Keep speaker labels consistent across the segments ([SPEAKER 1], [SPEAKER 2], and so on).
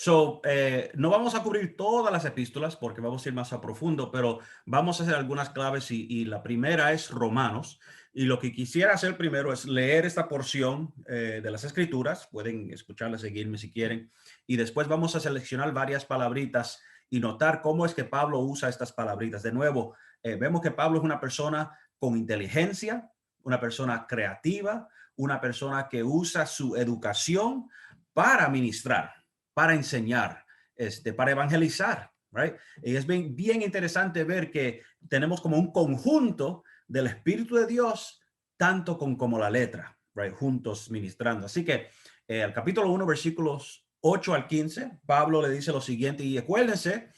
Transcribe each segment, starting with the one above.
[SPEAKER 1] No vamos a cubrir todas las epístolas porque vamos a ir más a profundo, pero vamos a hacer algunas claves y la primera es Romanos. Y lo que quisiera hacer primero es leer esta porción de las Escrituras. Pueden escucharla, seguirme si quieren. Y después vamos a seleccionar varias palabritas y notar cómo es que Pablo usa estas palabritas. De nuevo, vemos que Pablo es una persona con inteligencia, una persona creativa, una persona que usa su educación para ministrar, para enseñar, para evangelizar, right? Y es bien interesante ver que tenemos como un conjunto del Espíritu de Dios, tanto como la letra, right? Juntos ministrando. Así que el capítulo 1, versículos 8 al 15, Pablo le dice lo siguiente, y acuérdense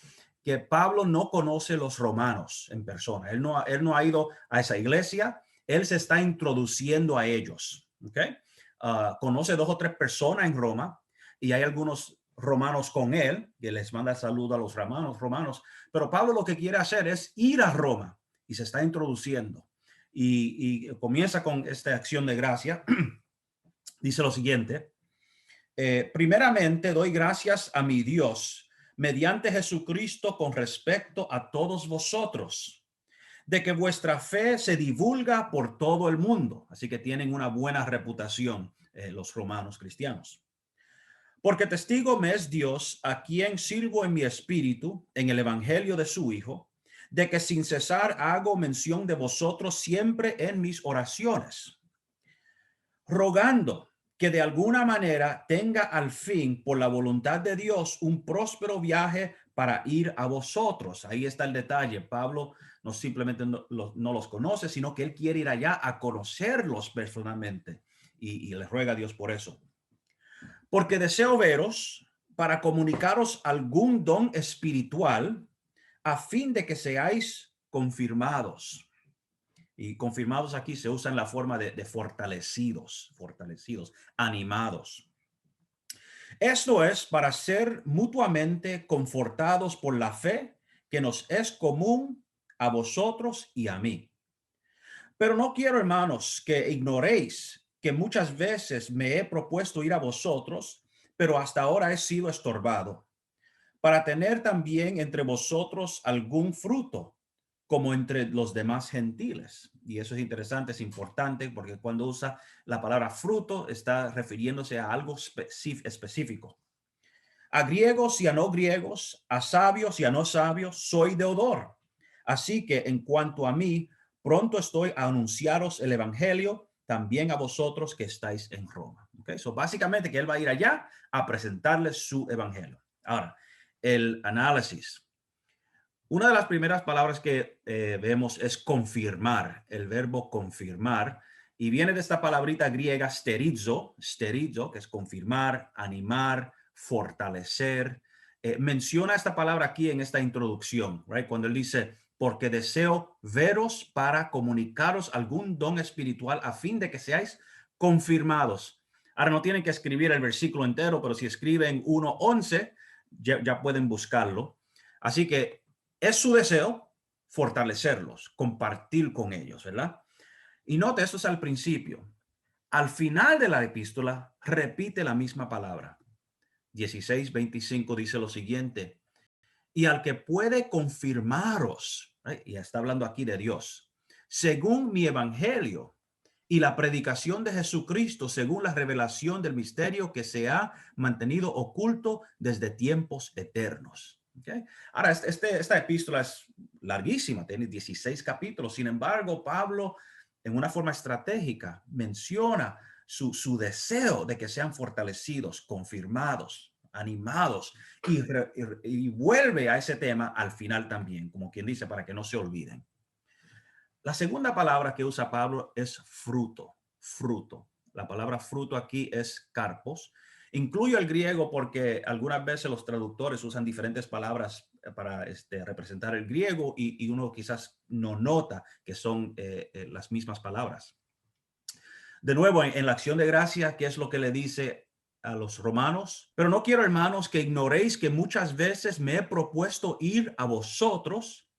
[SPEAKER 1] que Pablo no conoce los romanos en persona. Él no ha ido a esa iglesia, él se está introduciendo a ellos, ¿ok? Conoce 2 o 3 personas en Roma y hay algunos romanos con él, que les manda saludo a los romanos, pero Pablo lo que quiere hacer es ir a Roma y se está introduciendo y comienza con esta acción de gracia. Dice lo siguiente, primeramente doy gracias a mi Dios mediante Jesucristo con respecto a todos vosotros, de que vuestra fe se divulga por todo el mundo, así que tienen una buena reputación los romanos cristianos. Porque testigo me es Dios, a quien sirvo en mi espíritu, en el evangelio de su Hijo, de que sin cesar hago mención de vosotros siempre en mis oraciones, rogando que de alguna manera tenga al fin, por la voluntad de Dios, un próspero viaje para ir a vosotros. Ahí está el detalle. Pablo no simplemente no los conoce, sino que él quiere ir allá a conocerlos personalmente y le ruega a Dios por eso. Porque deseo veros para comunicaros algún don espiritual a fin de que seáis confirmados. Y confirmados aquí se usa en la forma de fortalecidos, animados. Esto es para ser mutuamente confortados por la fe que nos es común a vosotros y a mí. Pero no quiero, hermanos, que ignoréis que muchas veces me he propuesto ir a vosotros, pero hasta ahora he sido estorbado, para tener también entre vosotros algún fruto, como entre los demás gentiles. Y eso es interesante, es importante, porque cuando usa la palabra fruto, está refiriéndose a algo específico. A griegos y a no griegos, a sabios y a no sabios, soy deudor. Así que en cuanto a mí, pronto estoy a anunciaros el evangelio también a vosotros que estáis en Roma. Okay, so básicamente que él va a ir allá a presentarles su evangelio. Ahora, el análisis. Una de las primeras palabras que vemos es confirmar, el verbo confirmar, y viene de esta palabrita griega sterizo, que es confirmar, animar, fortalecer. Menciona esta palabra aquí en esta introducción, right? Cuando él dice, porque deseo veros para comunicaros algún don espiritual a fin de que seáis confirmados. Ahora no tienen que escribir el versículo entero, pero si escriben 1:11, ya pueden buscarlo. Así que es su deseo fortalecerlos, compartir con ellos, ¿verdad? Y note, esto es al principio. Al final de la epístola, repite la misma palabra. 16:25 dice lo siguiente, y al que puede confirmaros, ¿right? Y está hablando aquí de Dios, según mi evangelio y la predicación de Jesucristo, según la revelación del misterio que se ha mantenido oculto desde tiempos eternos. Okay. Ahora, esta epístola es larguísima, tiene 16 capítulos. Sin embargo, Pablo, en una forma estratégica, menciona su deseo de que sean fortalecidos, confirmados, animados, y vuelve a ese tema al final también, como quien dice, para que no se olviden. La segunda palabra que usa Pablo es fruto, fruto. La palabra fruto aquí es carpos. Incluyo el griego porque algunas veces los traductores usan diferentes palabras para representar el griego y uno quizás no nota que son las mismas palabras. De nuevo, en la acción de gracia, ¿qué es lo que le dice a los romanos? Pero no quiero, hermanos, que ignoréis que muchas veces me he propuesto ir a vosotros,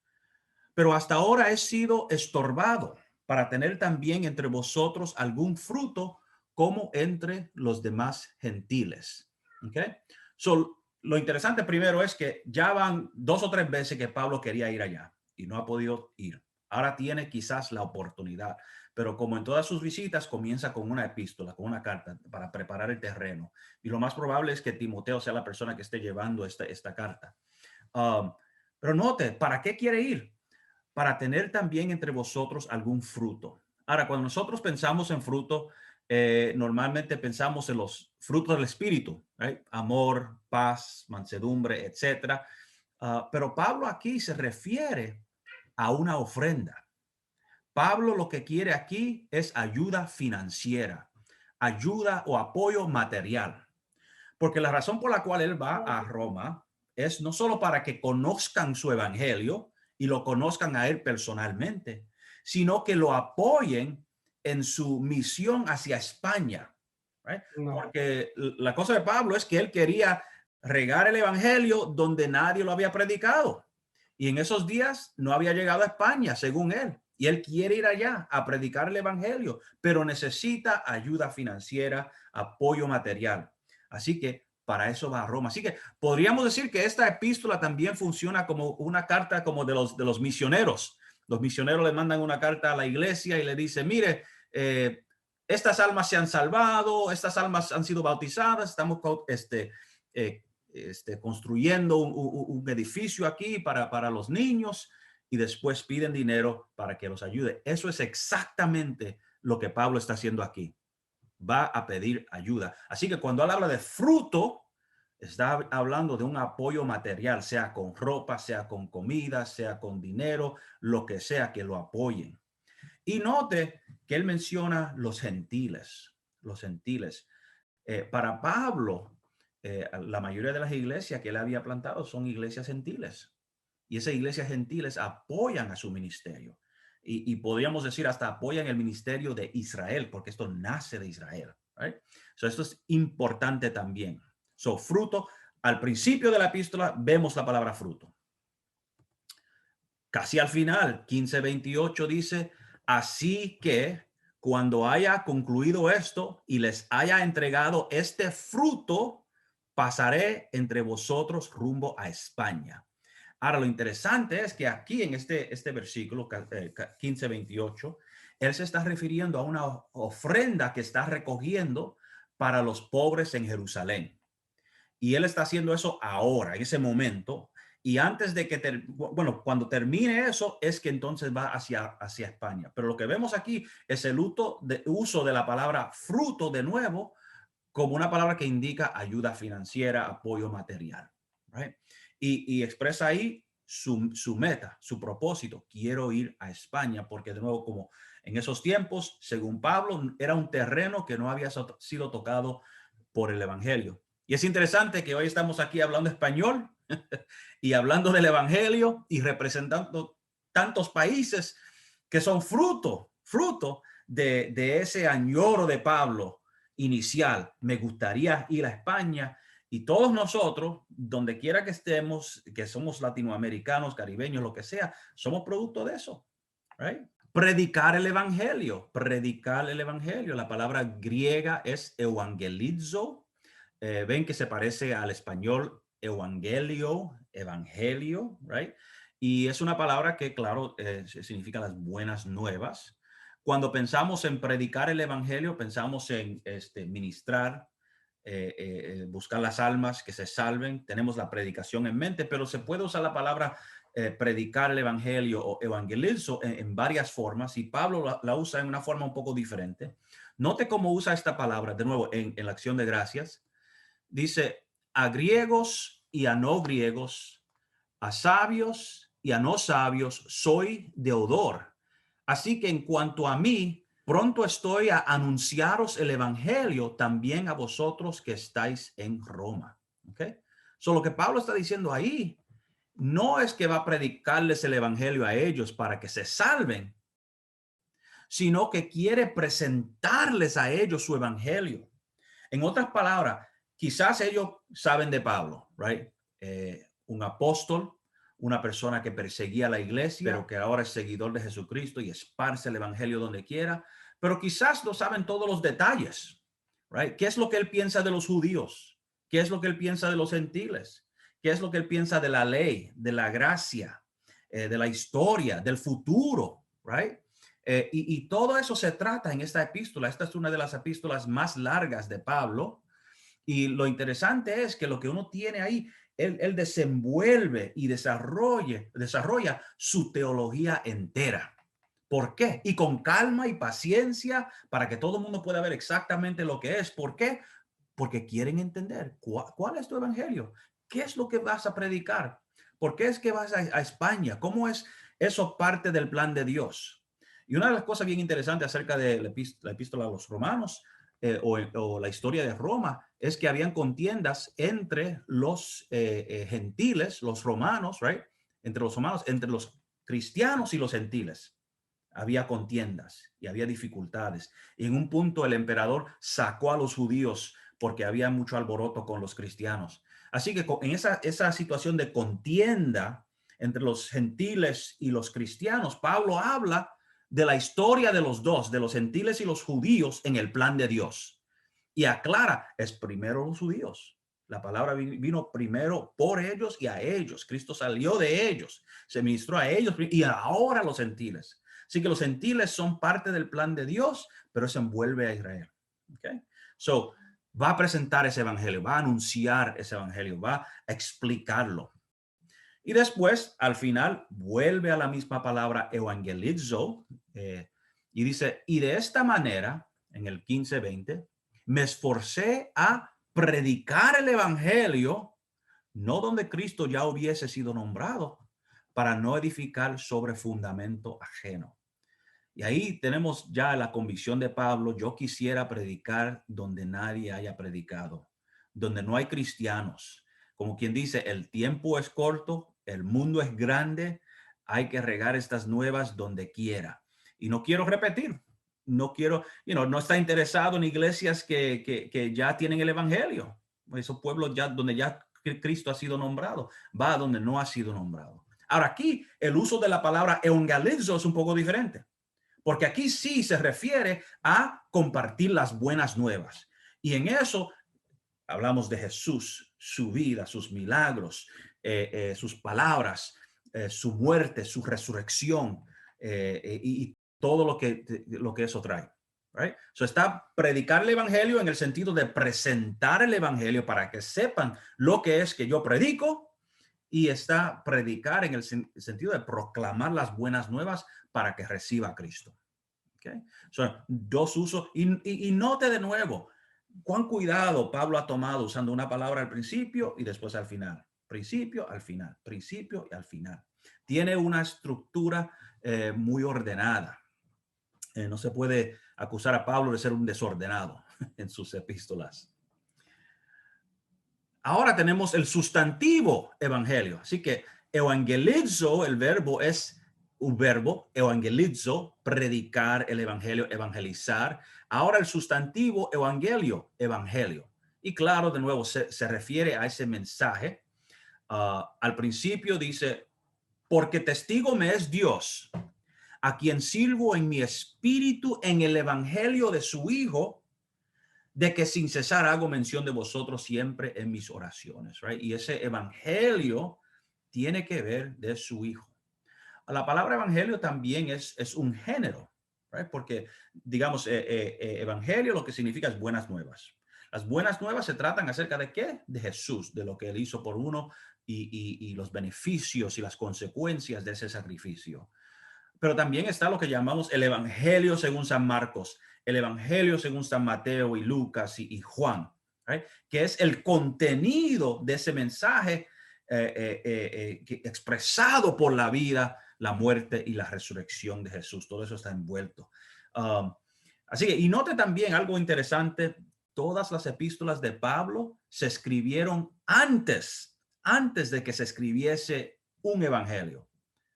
[SPEAKER 1] pero hasta ahora he sido estorbado para tener también entre vosotros algún fruto como entre los demás gentiles. Okay. So, lo interesante primero es que ya van 2 o 3 veces que Pablo quería ir allá y no ha podido ir. Ahora tiene quizás la oportunidad, pero como en todas sus visitas comienza con una epístola, con una carta para preparar el terreno. Y lo más probable es que Timoteo sea la persona que esté llevando esta carta. Um, pero note, ¿para qué quiere ir? Para tener también entre vosotros algún fruto. Ahora, cuando nosotros pensamos en fruto, normalmente pensamos en los frutos del espíritu, ¿right? Amor, paz, mansedumbre, etcétera. Pero Pablo aquí se refiere a una ofrenda. Pablo lo que quiere aquí es ayuda financiera, ayuda o apoyo material. Porque la razón por la cual él va a Roma es no solo para que conozcan su evangelio y lo conozcan a él personalmente, sino que lo apoyen en su misión hacia España. ¿Right?
[SPEAKER 2] No,
[SPEAKER 1] Porque la cosa de Pablo es que él quería regar el evangelio donde nadie lo había predicado. Y en esos días no había llegado a España, según él. Y él quiere ir allá a predicar el evangelio, pero necesita ayuda financiera, apoyo material. Así que para eso va a Roma. Así que podríamos decir que esta epístola también funciona como una carta como de los misioneros. Los misioneros le mandan una carta a la iglesia y le dicen, mire, estas almas se han salvado, estas almas han sido bautizadas, estamos construyendo un edificio aquí para los niños y después piden dinero para que los ayude. Eso es exactamente lo que Pablo está haciendo aquí. Va a pedir ayuda. Así que cuando él habla de fruto, está hablando de un apoyo material, sea con ropa, sea con comida, sea con dinero, lo que sea que lo apoyen. Y note que él menciona los gentiles, los gentiles. Para Pablo, la mayoría de las iglesias que él había plantado son iglesias gentiles. Y esas iglesias gentiles apoyan a su ministerio. Y podríamos decir hasta apoyan el ministerio de Israel, porque esto nace de Israel. Right? So, esto es importante también. So, fruto, al principio de la epístola vemos la palabra fruto. Casi al final, 15:28 dice, así que cuando haya concluido esto y les haya entregado este fruto, pasaré entre vosotros rumbo a España. Ahora, lo interesante es que aquí en este versículo 15:28, él se está refiriendo a una ofrenda que está recogiendo para los pobres en Jerusalén. Y él está haciendo eso ahora, en ese momento. Y antes de que, bueno, cuando termine eso, es que entonces va hacia España. Pero lo que vemos aquí es el uso de la palabra fruto de nuevo como una palabra que indica ayuda financiera, apoyo material. Right? Y expresa ahí su meta, su propósito. Quiero ir a España porque de nuevo, como en esos tiempos, según Pablo, era un terreno que no había sido tocado por el evangelio. Y es interesante que hoy estamos aquí hablando español y hablando del evangelio y representando tantos países que son fruto de ese añoro de Pablo inicial. Me gustaría ir a España y todos nosotros, donde quiera que estemos, que somos latinoamericanos, caribeños, lo que sea, somos producto de eso. Right? Predicar el evangelio, predicar el evangelio. La palabra griega es evangelizo. Ven que se parece al español evangelio, right? Y es una palabra que, claro, significa las buenas nuevas. Cuando pensamos en predicar el evangelio, pensamos en ministrar, buscar las almas que se salven. Tenemos la predicación en mente, pero se puede usar la palabra predicar el evangelio o evangelizo en varias formas y Pablo la usa en una forma un poco diferente. Note cómo usa esta palabra de nuevo en la acción de gracias. Dice a griegos y a no griegos, a sabios y a no sabios, soy deudor. Así que en cuanto a mí, pronto estoy a anunciaros el evangelio también a vosotros que estáis en Roma. ¿Ok? So, lo que Pablo está diciendo ahí no es que va a predicarles el evangelio a ellos para que se salven, sino que quiere presentarles a ellos su evangelio. En otras palabras, quizás ellos saben de Pablo, right? Un apóstol, una persona que perseguía la iglesia, pero que ahora es seguidor de Jesucristo y esparce el evangelio donde quiera, pero quizás no saben todos los detalles, right? ¿Qué es lo que él piensa de los judíos? ¿Qué es lo que él piensa de los gentiles? ¿Qué es lo que él piensa de la ley, de la gracia, de la historia, del futuro? Right? Y todo eso se trata en esta epístola. Esta es una de las epístolas más largas de Pablo. Y lo interesante es que lo que uno tiene ahí, él desenvuelve y desarrolla su teología entera. ¿Por qué? Y con calma y paciencia para que todo el mundo pueda ver exactamente lo que es. ¿Por qué? Porque quieren entender cuál es tu evangelio. ¿Qué es lo que vas a predicar? ¿Por qué es que vas a España? ¿Cómo es eso parte del plan de Dios? Y una de las cosas bien interesantes acerca de la epístola a los romanos o la historia de Roma es que habían contiendas entre los gentiles, los romanos, right? Entre los romanos, entre los cristianos y los gentiles. Había contiendas y había dificultades. Y en un punto el emperador sacó a los judíos porque había mucho alboroto con los cristianos. Así que en esa situación de contienda entre los gentiles y los cristianos, Pablo habla de la historia de los dos, de los gentiles y los judíos en el plan de Dios. Y aclara, es primero los judíos. La palabra vino primero por ellos y a ellos. Cristo salió de ellos, se ministró a ellos y ahora los gentiles. Así que los gentiles son parte del plan de Dios, pero se envuelve a Israel. Okay? So, va a presentar ese evangelio, va a anunciar ese evangelio, va a explicarlo. Y después, al final, vuelve a la misma palabra evangelizo y dice, y de esta manera, en el 15:20, me esforcé a predicar el evangelio, no donde Cristo ya hubiese sido nombrado, para no edificar sobre fundamento ajeno. Y ahí tenemos ya la convicción de Pablo, yo quisiera predicar donde nadie haya predicado, donde no hay cristianos. Como quien dice, el tiempo es corto, el mundo es grande, hay que regar estas nuevas donde quiera. Y no quiero repetir, no quiero, no está interesado en iglesias que ya tienen el evangelio. Esos pueblos ya donde ya Cristo ha sido nombrado, va a donde no ha sido nombrado. Ahora aquí el uso de la palabra evangelizo es un poco diferente. Porque aquí sí se refiere a compartir las buenas nuevas. Y en eso hablamos de Jesús, su vida, sus milagros, sus palabras, su muerte, su resurrección y todo lo que eso trae. Right? So está predicar el evangelio en el sentido de presentar el evangelio para que sepan lo que es que yo predico, y está predicar en el sentido de proclamar las buenas nuevas para que reciba a Cristo. Okay. Son dos usos. Y note de nuevo cuán cuidado Pablo ha tomado usando una palabra al principio y después al final. Principio al final, principio y al final. Tiene una estructura muy ordenada. No se puede acusar a Pablo de ser un desordenado en sus epístolas. Ahora tenemos el sustantivo evangelio. Así que evangelizo, el verbo es un verbo, evangelizo, predicar el evangelio, evangelizar. Ahora el sustantivo evangelio, evangelio. Y claro, de nuevo, se refiere a ese mensaje. Al principio dice, porque testigo me es Dios, a quien sirvo en mi espíritu en el evangelio de su Hijo, de que sin cesar hago mención de vosotros siempre en mis oraciones, right? Y ese evangelio tiene que ver de su Hijo. La palabra evangelio también es un género, right? Porque, digamos, evangelio lo que significa es buenas nuevas. Las buenas nuevas se tratan acerca de qué? De Jesús, de lo que él hizo por uno y los beneficios y las consecuencias de ese sacrificio. Pero también está lo que llamamos el evangelio según San Marcos, el evangelio según San Mateo y Lucas y Juan, right? Que es el contenido de ese mensaje expresado por la vida, la muerte y la resurrección de Jesús. Todo eso está envuelto. Así que, y note también algo interesante, todas las epístolas de Pablo se escribieron antes de que se escribiese un evangelio.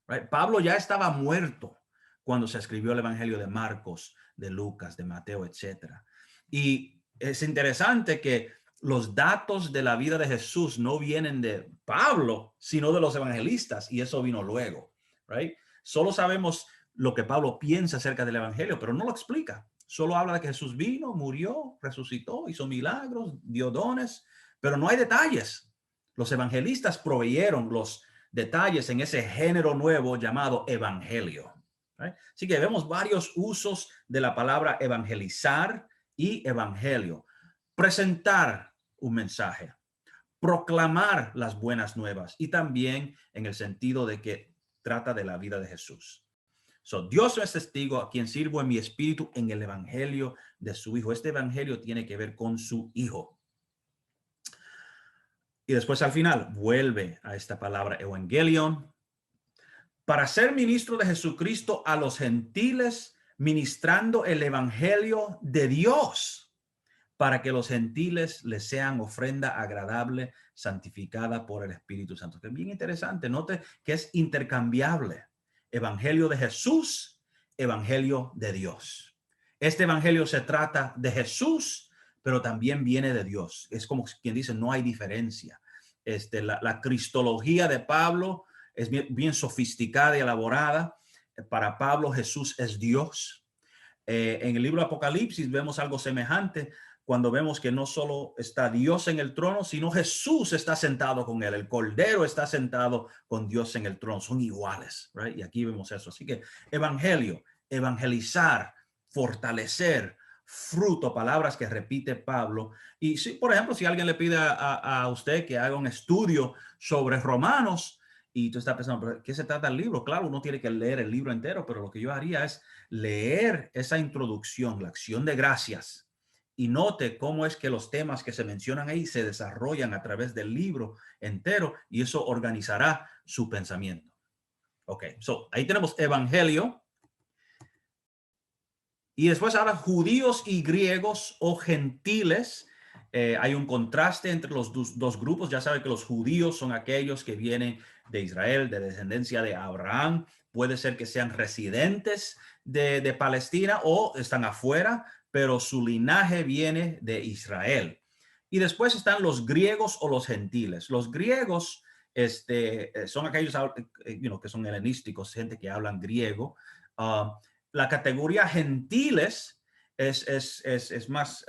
[SPEAKER 1] Right? Pablo ya estaba muerto cuando se escribió el evangelio de Marcos, de Lucas, de Mateo, etcétera. Y es interesante que los datos de la vida de Jesús no vienen de Pablo, sino de los evangelistas, y eso vino luego. Right? Solo sabemos lo que Pablo piensa acerca del evangelio, pero no lo explica. Solo habla de que Jesús vino, murió, resucitó, hizo milagros, dio dones, pero no hay detalles. Los evangelistas proveyeron los detalles en ese género nuevo llamado evangelio. ¿Right? Así que vemos varios usos de la palabra evangelizar y evangelio. Presentar un mensaje, proclamar las buenas nuevas y también en el sentido de que trata de la vida de Jesús. So, Dios es testigo a quien sirvo en mi espíritu en el evangelio de su Hijo. Este evangelio tiene que ver con su Hijo. Y después al final vuelve a esta palabra evangelion. Para ser ministro de Jesucristo a los gentiles, ministrando el evangelio de Dios, para que los gentiles les sean ofrenda agradable, santificada por el Espíritu Santo. Que es bien interesante. Note que es intercambiable. Evangelio de Jesús, evangelio de Dios. Este evangelio se trata de Jesús, pero también viene de Dios. Es como quien dice, no hay diferencia. La cristología de Pablo es bien sofisticada y elaborada. Para Pablo, Jesús es Dios. En el libro Apocalipsis vemos algo semejante cuando vemos que no solo está Dios en el trono, sino Jesús está sentado con él. El Cordero está sentado con Dios en el trono. Son iguales, right? Y aquí vemos eso. Así que evangelio, evangelizar, fortalecer, fruto, palabras que repite Pablo. Y si, por ejemplo, si alguien le pide a usted que haga un estudio sobre Romanos y tú estás pensando, ¿qué se trata el libro? Claro, uno tiene que leer el libro entero, pero lo que yo haría es leer esa introducción, la acción de gracias, y note cómo es que los temas que se mencionan ahí se desarrollan a través del libro entero y eso organizará su pensamiento. Ok, so ahí tenemos evangelio. Y después ahora judíos y griegos o gentiles. Hay un contraste entre los dos grupos. Ya sabe que los judíos son aquellos que vienen de Israel, de descendencia de Abraham. Puede ser que sean residentes de Palestina o están afuera, pero su linaje viene de Israel. Y después están los griegos o los gentiles. Los griegos son aquellos que son helenísticos, gente que hablan griego. La categoría gentiles es más,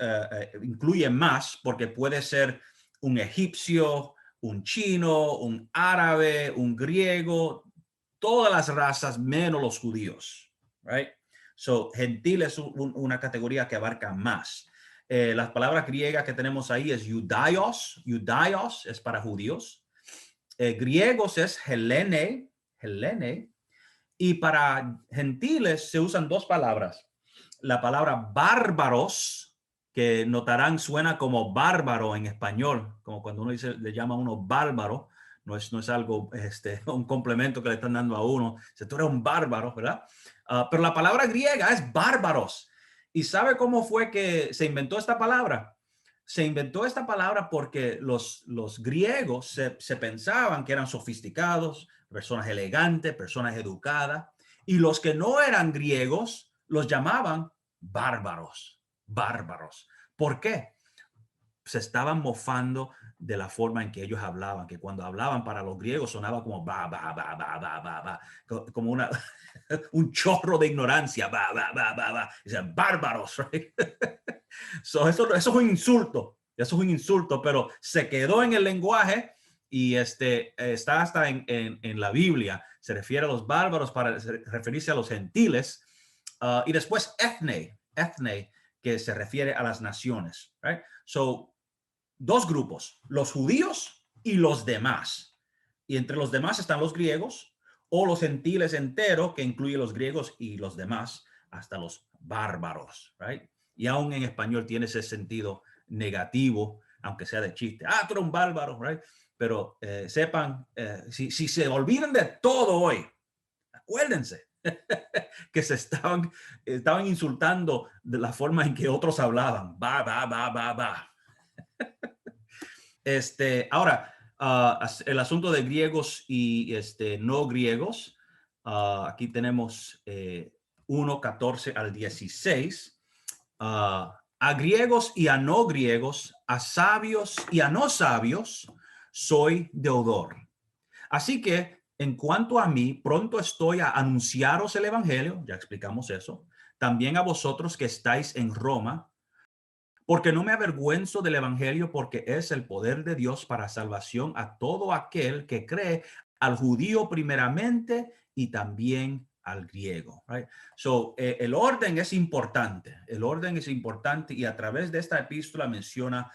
[SPEAKER 1] incluye más, porque puede ser un egipcio, un chino, un árabe, un griego, todas las razas menos los judíos, right? So, gentil es una categoría que abarca más. Las palabras griegas que tenemos ahí es judaios, judaios es para judíos. Griegos es helene, helene. Y para gentiles se usan dos palabras. La palabra bárbaros, que notarán suena como bárbaro en español, como cuando uno dice, le llama a uno bárbaro, no es algo, un complemento que le están dando a uno. Si tú eres un bárbaro, ¿verdad? Pero la palabra griega es bárbaros. ¿Y sabe cómo fue que se inventó esta palabra? Se inventó esta palabra porque los griegos se pensaban que eran sofisticados, personas elegantes, personas educadas, y los que no eran griegos los llamaban bárbaros, bárbaros. ¿Por qué? Se estaban mofando de la forma en que ellos hablaban, que cuando hablaban para los griegos sonaba como ba, ba, ba, ba, ba, ba, ba, como un chorro de ignorancia, ba, ba, ba, ba, ba. Dicen, bárbaros, right? Eso es un insulto, eso es un insulto, pero se quedó en el lenguaje y está hasta en la Biblia. Se refiere a los bárbaros para referirse a los gentiles. Y después ethne, que se refiere a las naciones. Right? So, dos grupos, los judíos y los demás. Y entre los demás están los griegos o los gentiles enteros, que incluye los griegos y los demás, hasta los bárbaros. Right? Y aún en español tiene ese sentido negativo, aunque sea de chiste. Ah, tú eres un bárbaro, right? Pero sepan, si se olvidan de todo hoy, acuérdense que se estaban insultando de la forma en que otros hablaban. Va, va, va, va, va. Ahora, el asunto de griegos y no griegos. Aquí tenemos 1:14 al 16. A griegos y a no griegos, a sabios y a no sabios, soy deudor. Así que, en cuanto a mí, pronto estoy a anunciaros el evangelio, ya explicamos eso, también a vosotros que estáis en Roma, Porque no me avergüenzo del evangelio, porque es el poder de Dios para salvación a todo aquel que cree, al judío primeramente y también al griego. Right? So, el orden es importante. El orden es importante y a través de esta epístola menciona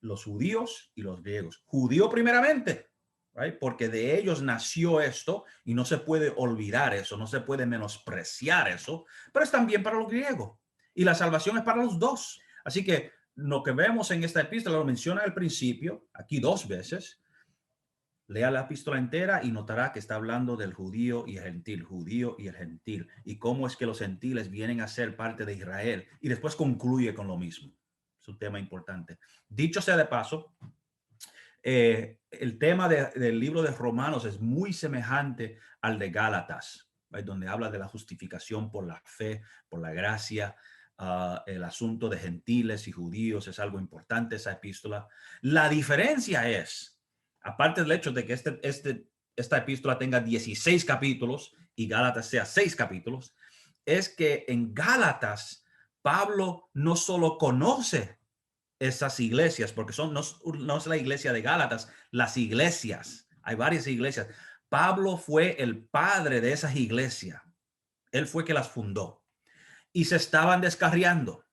[SPEAKER 1] los judíos y los griegos. Judío primeramente, right? Porque de ellos nació esto y no se puede olvidar eso, no se puede menospreciar eso, pero es también para los griegos y la salvación es para los dos. Así que lo que vemos en esta epístola lo menciona al principio, aquí 2 veces. Lea la epístola entera y notará que está hablando del judío y el gentil, judío y el gentil, y cómo es que los gentiles vienen a ser parte de Israel. Y después concluye con lo mismo. Es un tema importante. Dicho sea de paso, el tema del libro de Romanos es muy semejante al de Gálatas, ¿right? Donde habla de la justificación por la fe, por la gracia. El asunto de gentiles y judíos es algo importante, esa epístola. La diferencia es, aparte del hecho de que esta epístola tenga 16 capítulos y Gálatas sea 6 capítulos, es que en Gálatas Pablo no solo conoce esas iglesias, porque no es la iglesia de Gálatas, las iglesias, hay varias iglesias. Pablo fue el padre de esas iglesias, él fue que las fundó y se estaban descarriando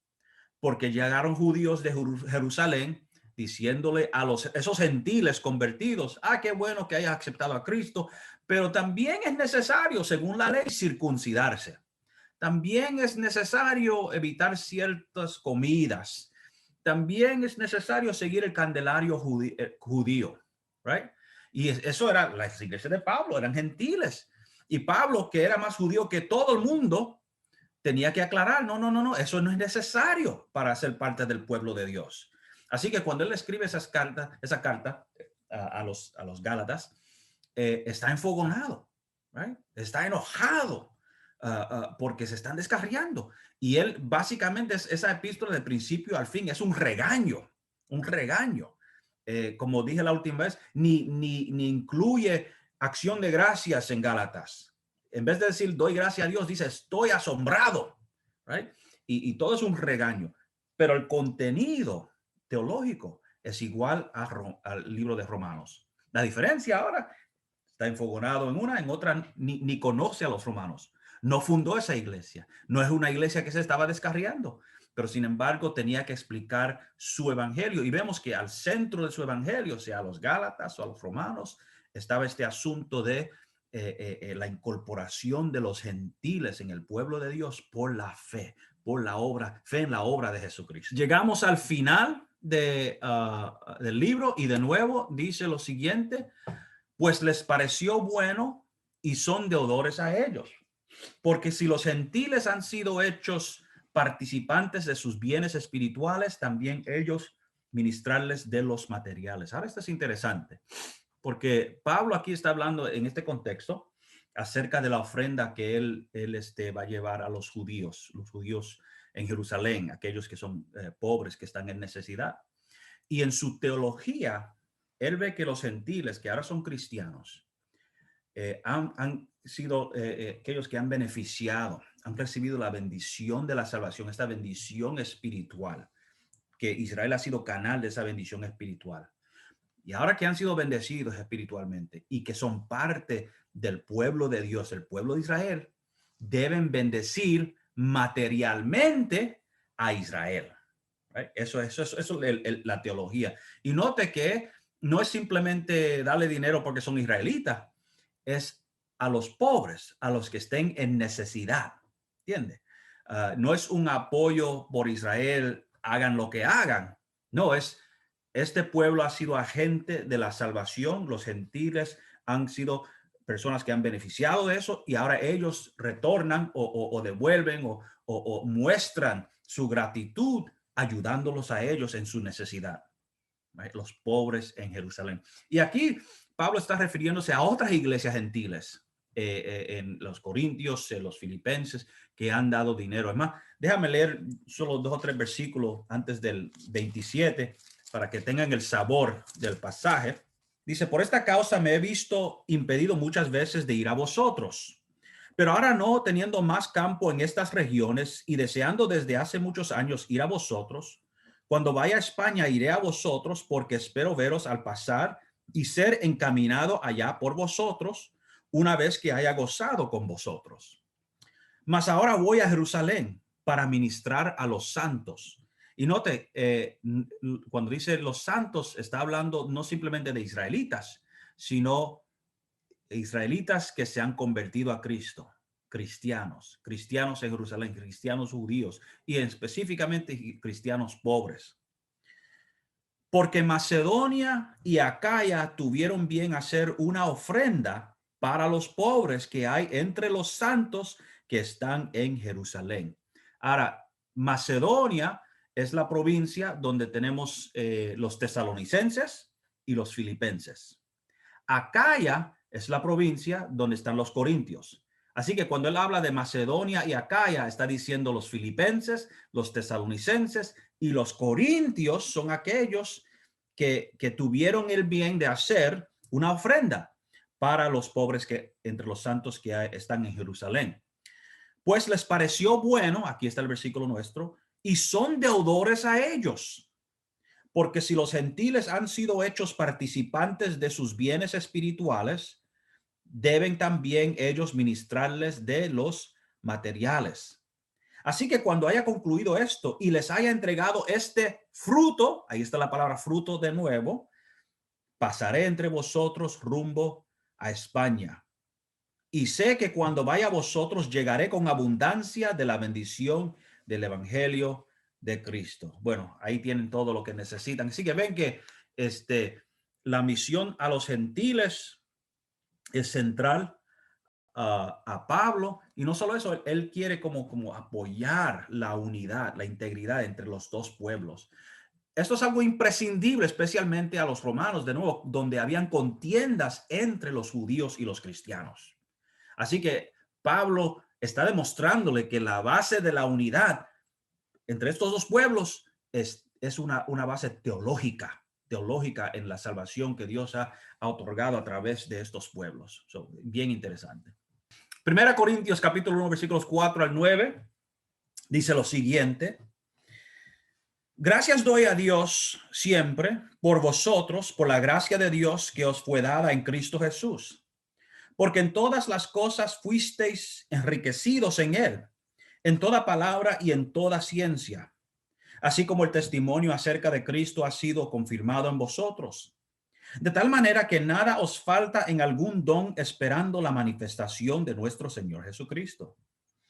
[SPEAKER 1] porque llegaron judíos de Jerusalén diciéndole a esos gentiles convertidos, qué bueno que hayas aceptado a Cristo, pero también es necesario, según la ley, circuncidarse. También es necesario evitar ciertas comidas. También es necesario seguir el candelario judío, right? Y eso era las iglesias de Pablo, eran gentiles. Y Pablo, que era más judío que todo el mundo, tenía que aclarar, no, eso no es necesario para ser parte del pueblo de Dios. Así que cuando él escribe esa carta a los Gálatas, está enfogonado, right? Está enojado porque se están descarriando. Y él básicamente esa epístola de principio al fin es un regaño, un regaño. Como dije la última vez, ni incluye acción de gracias en Gálatas. En vez de decir doy gracias a Dios, dice estoy asombrado, right? Y todo es un regaño. Pero el contenido teológico es igual al libro de Romanos. La diferencia ahora, está enfogonado en una, en otra ni conoce a los romanos. No fundó esa iglesia. No es una iglesia que se estaba descarriando, pero sin embargo tenía que explicar su evangelio. Y vemos que al centro de su evangelio, sea a los Gálatas o a los romanos, estaba este asunto de la incorporación de los gentiles en el pueblo de Dios por la fe, por la obra, fe en la obra de Jesucristo. Llegamos al final del libro y de nuevo dice lo siguiente: pues les pareció bueno y son deudores a ellos. Porque si los gentiles han sido hechos participantes de sus bienes espirituales, también ellos ministrarles de los materiales. Ahora esto es interesante, porque Pablo aquí está hablando en este contexto acerca de la ofrenda que él va a llevar a los judíos en Jerusalén, aquellos que son pobres, que están en necesidad. Y en su teología, él ve que los gentiles, que ahora son cristianos, han sido aquellos que han beneficiado, han recibido la bendición de la salvación, esta bendición espiritual, que Israel ha sido canal de esa bendición espiritual. Y ahora que han sido bendecidos espiritualmente y que son parte del pueblo de Dios, el pueblo de Israel, deben bendecir materialmente a Israel. Right? Eso es la teología. Y note que no es simplemente darle dinero porque son israelitas, es a los pobres, a los que estén en necesidad. ¿Entiende? No es un apoyo por Israel, hagan lo que hagan. No, este pueblo ha sido agente de la salvación, los gentiles han sido personas que han beneficiado de eso y ahora ellos retornan o devuelven o muestran su gratitud ayudándolos a ellos en su necesidad. ¿Right? Los pobres en Jerusalén. Y aquí Pablo está refiriéndose a otras iglesias gentiles, en los corintios, en los filipenses, que han dado dinero. Es más, déjame leer solo 2 o 3 versículos antes del 27 para que tengan el sabor del pasaje. Dice: por esta causa me he visto impedido muchas veces de ir a vosotros, pero ahora no, teniendo más campo en estas regiones y deseando desde hace muchos años ir a vosotros, Cuando vaya a España, iré a vosotros porque espero veros al pasar y ser encaminado allá por vosotros una vez que haya gozado con vosotros. Mas ahora voy a Jerusalén para ministrar a los santos. Y note, cuando dice los santos, está hablando no simplemente de israelitas, sino israelitas que se han convertido a Cristo, cristianos, cristianos en Jerusalén, cristianos judíos y específicamente cristianos pobres. Porque Macedonia y Acaya tuvieron bien hacer una ofrenda para los pobres que hay entre los santos que están en Jerusalén. Ahora, Macedonia es la provincia donde tenemos los tesalonicenses y los filipenses. Acaya es la provincia donde están los corintios. Así que cuando él habla de Macedonia y Acaya, está diciendo los filipenses, los tesalonicenses y los corintios son aquellos que tuvieron el bien de hacer una ofrenda para los pobres que entre los santos que están en Jerusalén. Pues les pareció bueno, aquí está el versículo nuestro, y son deudores a ellos. Porque si los gentiles han sido hechos participantes de sus bienes espirituales, deben también ellos ministrarles de los materiales. Así que cuando haya concluido esto y les haya entregado este fruto, ahí está la palabra fruto de nuevo, pasaré entre vosotros rumbo a España. Y sé que cuando vaya a vosotros llegaré con abundancia de la bendición del evangelio de Cristo. Bueno, ahí tienen todo lo que necesitan. Así que ven que la misión a los gentiles es central a Pablo. Y no solo eso, él quiere como apoyar la unidad, la integridad entre los dos pueblos. Esto es algo imprescindible, especialmente a los romanos, de nuevo, donde habían contiendas entre los judíos y los cristianos. Así que Pablo está demostrándole que la base de la unidad entre estos dos pueblos es una base teológica en la salvación que Dios ha otorgado a través de estos pueblos. Bien interesante. Primera Corintios capítulo 1 versículos 4 al 9 dice lo siguiente: gracias doy a Dios siempre por vosotros, por la gracia de Dios que os fue dada en Cristo Jesús, porque en todas las cosas fuisteis enriquecidos en él, en toda palabra y en toda ciencia, así como el testimonio acerca de Cristo ha sido confirmado en vosotros, de tal manera que nada os falta en algún don, esperando la manifestación de nuestro Señor Jesucristo,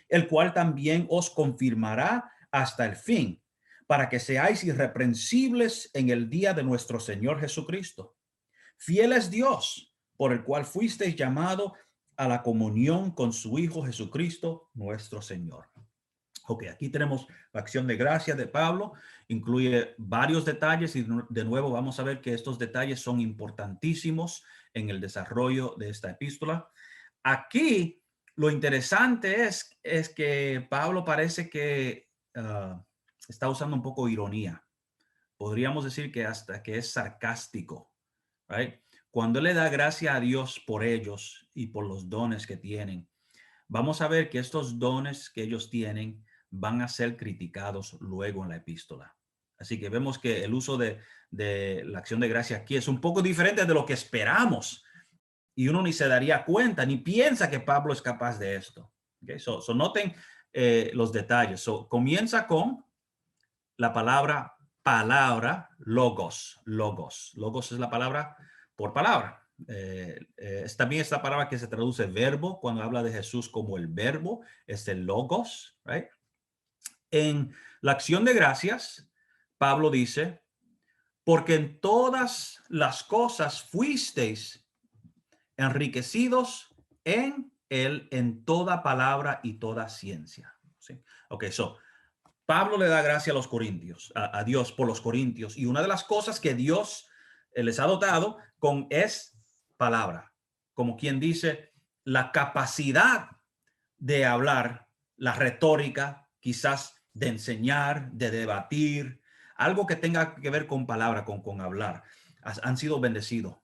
[SPEAKER 1] el cual también os confirmará hasta el fin, para que seáis irreprensibles en el día de nuestro Señor Jesucristo. Fiel es Dios, por el cual fuisteis llamado a la comunión con su Hijo Jesucristo, nuestro Señor. Ok, aquí tenemos la acción de gracia de Pablo, incluye varios detalles y de nuevo vamos a ver que estos detalles son importantísimos en el desarrollo de esta epístola. Aquí lo interesante es que Pablo parece que está usando un poco ironía. Podríamos decir que hasta que es sarcástico, right? Cuando él le da gracia a Dios por ellos y por los dones que tienen, vamos a ver que estos dones que ellos tienen van a ser criticados luego en la epístola. Así que vemos que el uso de la acción de gracia aquí es un poco diferente de lo que esperamos. Y uno ni se daría cuenta, ni piensa que Pablo es capaz de esto. Okay? So noten los detalles. Comienza con la palabra, logos. Logos es la palabra por palabra. Es también esta palabra que se traduce verbo cuando habla de Jesús como el verbo, es el logos. Right? En la acción de gracias, Pablo dice, porque en todas las cosas fuisteis enriquecidos en él, en toda palabra y toda ciencia. ¿Sí? Ok, Pablo le da gracia a los corintios, a Dios por los corintios. Y una de las cosas que Dios les ha dotado con es palabra. Como quien dice, la capacidad de hablar, la retórica, quizás de enseñar, de debatir, algo que tenga que ver con palabra, con hablar. Han sido bendecidos.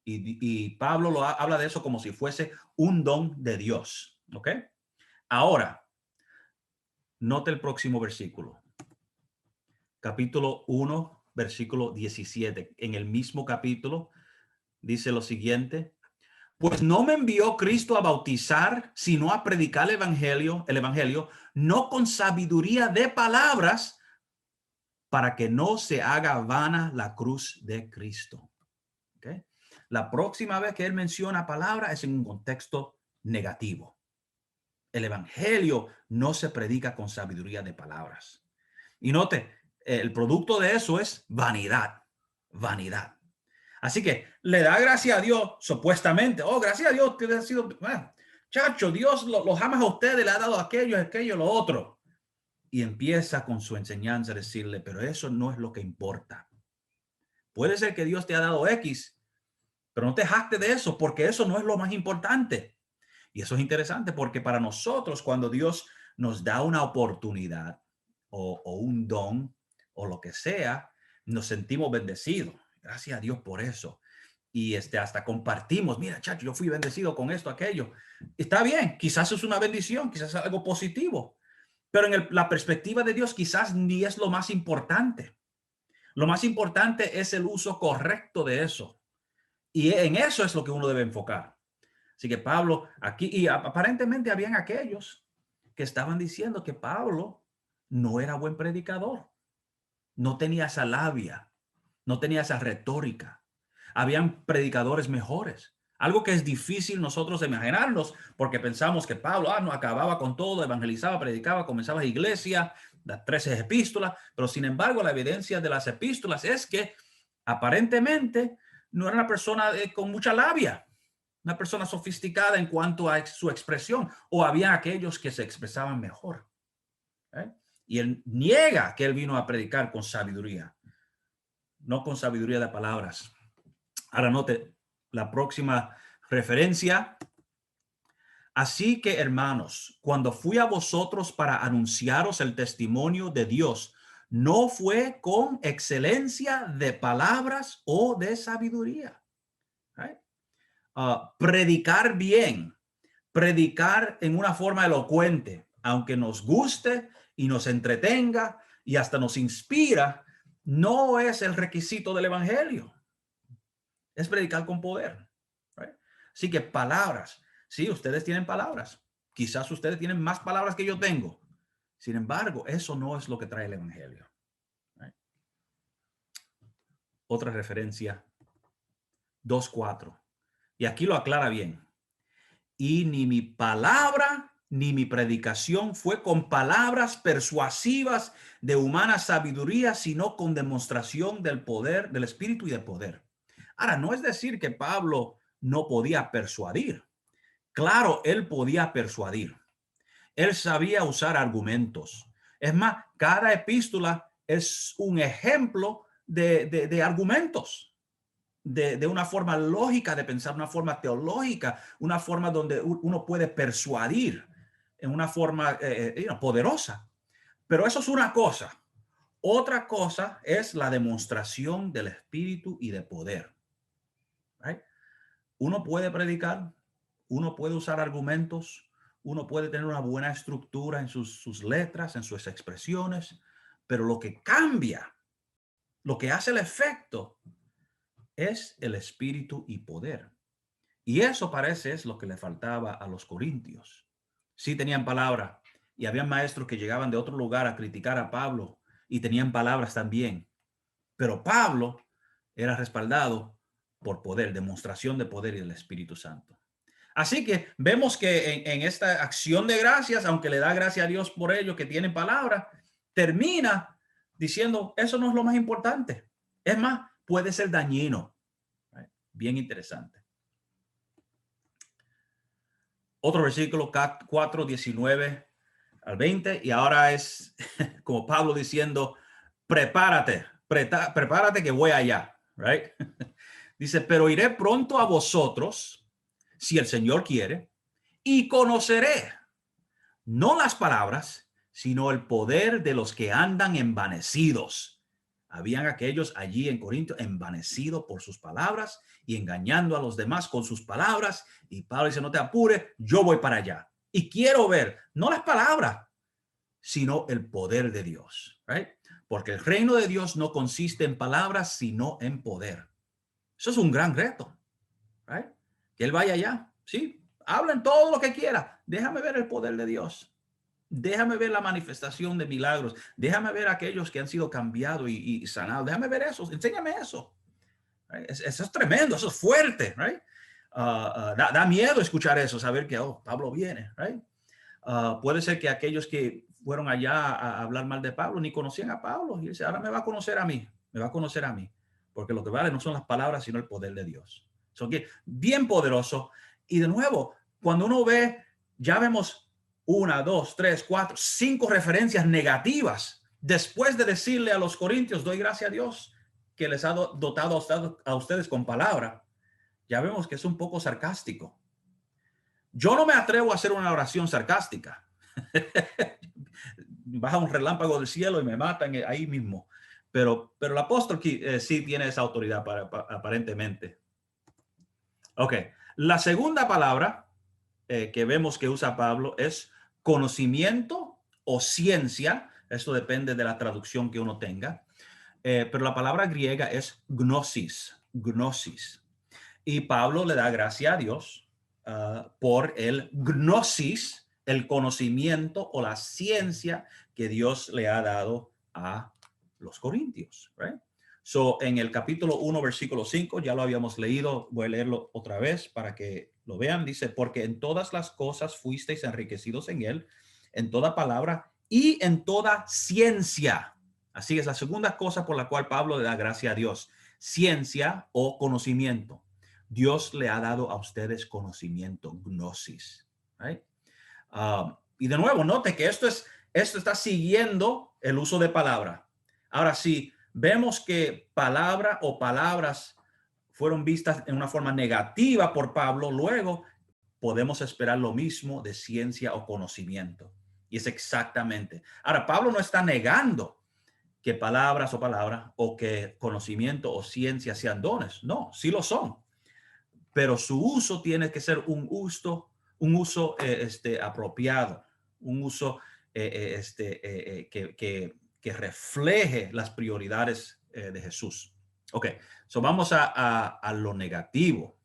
[SPEAKER 1] Y Pablo habla de eso como si fuese un don de Dios. ¿Ok? Ahora, note el próximo versículo. capítulo 1, versículo 17. En el mismo capítulo dice lo siguiente: pues no me envió Cristo a bautizar, sino a predicar el evangelio, no con sabiduría de palabras, para que no se haga vana la cruz de Cristo. ¿Okay? La próxima vez que él menciona palabra es en un contexto negativo. El evangelio no se predica con sabiduría de palabras. Y note, el producto de eso es vanidad, vanidad. Así que le da gracias a Dios, supuestamente. Oh, gracias a Dios, te ha sido, chacho, Dios los ama a ustedes, le ha dado aquello, lo otro. Y empieza con su enseñanza a decirle, pero eso no es lo que importa. Puede ser que Dios te ha dado X, pero no te jactes de eso, porque eso no es lo más importante. Y eso es interesante porque para nosotros, cuando Dios nos da una oportunidad o un don o lo que sea, nos sentimos bendecidos. Gracias a Dios por eso. Y hasta compartimos, mira, chacho, yo fui bendecido con esto, aquello. Está bien, quizás es una bendición, quizás es algo positivo, pero en la perspectiva de Dios quizás ni es lo más importante. Lo más importante es el uso correcto de eso. Y en eso es lo que uno debe enfocar. Así que Pablo aquí, y aparentemente habían aquellos que estaban diciendo que Pablo no era buen predicador, no tenía esa labia, no tenía esa retórica. Habían predicadores mejores. Algo que es difícil nosotros imaginarnos porque pensamos que Pablo no acababa con todo, evangelizaba, predicaba, comenzaba iglesia, las 13 epístolas, pero sin embargo la evidencia de las epístolas es que aparentemente no era una persona con mucha labia, una persona sofisticada en cuanto a su expresión, o había aquellos que se expresaban mejor. ¿Eh? Y él niega que él vino a predicar con sabiduría, no con sabiduría de palabras. Ahora note la próxima referencia. Así que, hermanos, cuando fui a vosotros para anunciaros el testimonio de Dios, no fue con excelencia de palabras o de sabiduría. Right? Predicar bien, predicar en una forma elocuente, aunque nos guste y nos entretenga y hasta nos inspira, no es el requisito del evangelio. Es predicar con poder. Right? Así que palabras, sí, ustedes tienen palabras. Quizás ustedes tienen más palabras que yo tengo. Sin embargo, eso no es lo que trae el evangelio. Right? Otra referencia, 2:4. Y aquí lo aclara bien. Y ni mi palabra ni mi predicación fue con palabras persuasivas de humana sabiduría, sino con demostración del poder, del espíritu y del poder. Ahora, no es decir que Pablo no podía persuadir. Claro, él podía persuadir. Él sabía usar argumentos. Es más, cada epístola es un ejemplo de argumentos. De una forma lógica de pensar, una forma teológica, una forma donde uno puede persuadir en una forma poderosa. Pero eso es una cosa. Otra cosa es la demostración del espíritu y de poder. Right? Uno puede predicar, uno puede usar argumentos, uno puede tener una buena estructura en sus letras, en sus expresiones, pero lo que cambia, lo que hace el efecto, es el espíritu y poder. Y eso parece es lo que le faltaba a los corintios. Sí tenían palabra y había maestros que llegaban de otro lugar a criticar a Pablo y tenían palabras también. Pero Pablo era respaldado por poder, demostración de poder y del Espíritu Santo. Así que vemos que en esta acción de gracias, aunque le da gracias a Dios por ello que tienen palabra, termina diciendo, eso no es lo más importante. Es más, puede ser dañino. Bien interesante. Otro versículo 4:19 al 20, y ahora es como Pablo diciendo, prepárate que voy allá, right? Dice, pero iré pronto a vosotros, si el Señor quiere, y conoceré no las palabras, sino el poder de los que andan envanecidos. Habían aquellos allí en Corinto envanecidos por sus palabras y engañando a los demás con sus palabras. Y Pablo dice, no te apures, yo voy para allá. Y quiero ver, no las palabras, sino el poder de Dios. Right? porque el reino de Dios no consiste en palabras, sino en poder. Eso es un gran reto, right? Que él vaya allá, sí, hablen todo lo que quiera. Déjame ver el poder de Dios. Déjame ver la manifestación de milagros. Déjame ver a aquellos que han sido cambiados y sanados. Déjame ver eso. Enséñame eso. Right? Eso es tremendo. Eso es fuerte. Right? Da miedo escuchar eso, saber que Pablo viene. Right? Puede ser que aquellos que fueron allá a hablar mal de Pablo ni conocían a Pablo. Y dice, ahora me va a conocer a mí. Me va a conocer a mí. Porque lo que vale no son las palabras, sino el poder de Dios. Son bien poderoso. Y de nuevo, cuando uno ve, ya vemos 1, 2, 3, 4, 5 referencias negativas. Después de decirle a los corintios, doy gracias a Dios que les ha dotado a ustedes con palabra. Ya vemos que es un poco sarcástico. Yo no me atrevo a hacer una oración sarcástica. Baja un relámpago del cielo y me matan ahí mismo. Pero el apóstol sí tiene esa autoridad aparentemente. Ok, la segunda palabra que vemos que usa Pablo es conocimiento o ciencia. Esto depende de la traducción que uno tenga. Pero la palabra griega es gnosis, gnosis. Y Pablo le da gracias a Dios por el gnosis, el conocimiento o la ciencia que Dios le ha dado a los corintios. Right? So, en el capítulo 1, versículo 5, ya lo habíamos leído, voy a leerlo otra vez para que lo vean. Dice, porque en todas las cosas fuisteis enriquecidos en él, en toda palabra y en toda ciencia. Así es la segunda cosa por la cual Pablo le da gracias a Dios. Ciencia o conocimiento. Dios le ha dado a ustedes conocimiento, gnosis. Right? Y de nuevo, note que esto está siguiendo el uso de palabra. Ahora, si vemos que palabra o palabras fueron vistas en una forma negativa por Pablo, luego podemos esperar lo mismo de ciencia o conocimiento. Y es exactamente. Ahora, Pablo no está negando que palabras o que conocimiento o ciencia sean dones. No, sí lo son. Pero su uso tiene que ser un uso apropiado, un uso que refleje las prioridades de Jesús. Ok, so vamos a lo negativo.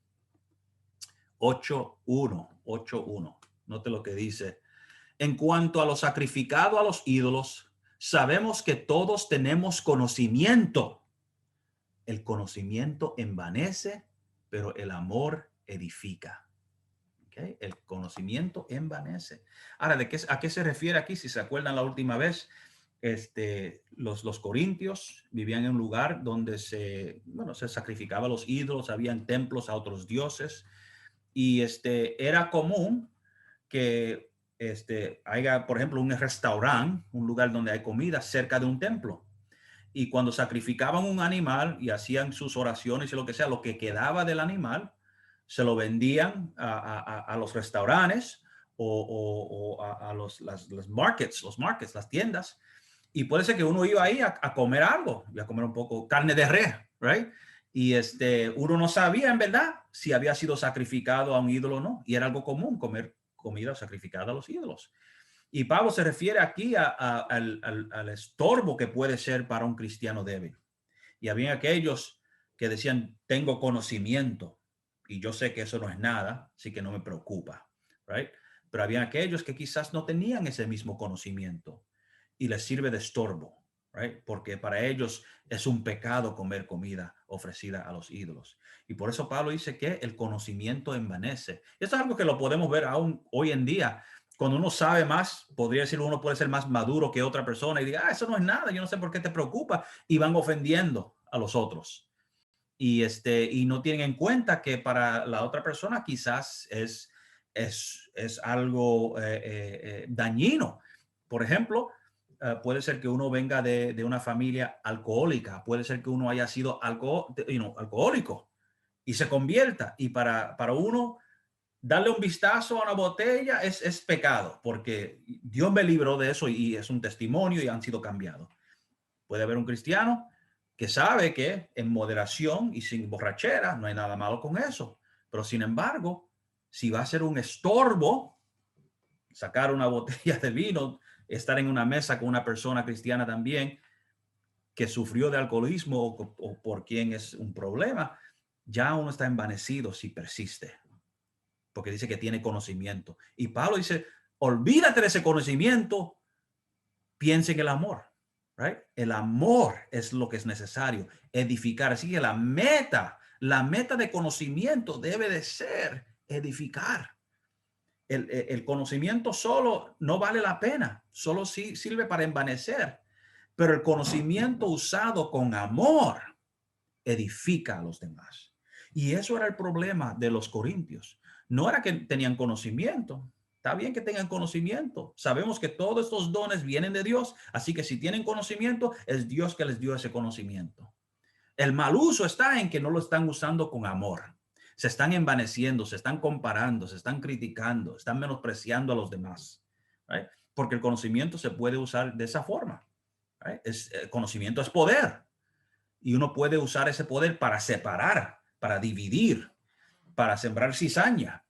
[SPEAKER 1] 8.1. Note lo que dice. En cuanto a lo sacrificado a los ídolos, sabemos que todos tenemos conocimiento. El conocimiento envanece, pero el amor edifica. ¿Okay? El conocimiento envanece. Ahora, ¿a qué se refiere aquí? Si se acuerdan la última vez, los corintios vivían en un lugar donde se sacrificaba a los ídolos, habían templos a otros dioses, y era común que haya, por ejemplo, un restaurante, un lugar donde hay comida cerca de un templo. Y cuando sacrificaban un animal y hacían sus oraciones y lo que sea, lo que quedaba del animal se lo vendían a los restaurantes o a los markets, las tiendas. Y puede ser que uno iba ahí a comer algo, y a comer un poco carne de res, right? Y uno no sabía en verdad si había sido sacrificado a un ídolo o no. Y era algo común comer comida sacrificada a los ídolos. Y Pablo se refiere aquí al estorbo que puede ser para un cristiano débil. Y había aquellos que decían, tengo conocimiento y yo sé que eso no es nada, así que no me preocupa, right? Pero había aquellos que quizás no tenían ese mismo conocimiento y les sirve de estorbo, right? Porque para ellos es un pecado comer comida ofrecida a los ídolos. Y por eso Pablo dice que el conocimiento envanece. Y esto es algo que lo podemos ver aún hoy en día. Cuando uno sabe más, podría decir uno puede ser más maduro que otra persona y diga, eso no es nada, yo no sé por qué te preocupa, y van ofendiendo a los otros. Y no tienen en cuenta que para la otra persona quizás es algo dañino. Por ejemplo, puede ser que uno venga de una familia alcohólica, puede ser que uno haya sido alcohólico y se convierta, y para uno darle un vistazo a una botella es pecado, porque Dios me libró de eso y es un testimonio y han sido cambiados. Puede haber un cristiano que sabe que en moderación y sin borrachera no hay nada malo con eso, pero sin embargo, si va a ser un estorbo, sacar una botella de vino, estar en una mesa con una persona cristiana también, que sufrió de alcoholismo o por quien es un problema, ya uno está envanecido si persiste, porque dice que tiene conocimiento. Y Pablo dice, olvídate de ese conocimiento, piensa en el amor. Right? El amor es lo que es necesario, edificar. Así que la meta de conocimiento debe de ser edificar. El conocimiento solo no vale la pena, solo sí sirve para envanecer, pero el conocimiento usado con amor edifica a los demás. Y eso era el problema de los corintios. No era que tenían conocimiento. Está bien que tengan conocimiento. Sabemos que todos estos dones vienen de Dios. Así que si tienen conocimiento, es Dios que les dio ese conocimiento. El mal uso está en que no lo están usando con amor. Se están envaneciendo, se están comparando, se están criticando, están menospreciando a los demás. Right? Porque el conocimiento se puede usar de esa forma. Right? Conocimiento es poder. Y uno puede usar ese poder para separar, para dividir, para sembrar cizaña.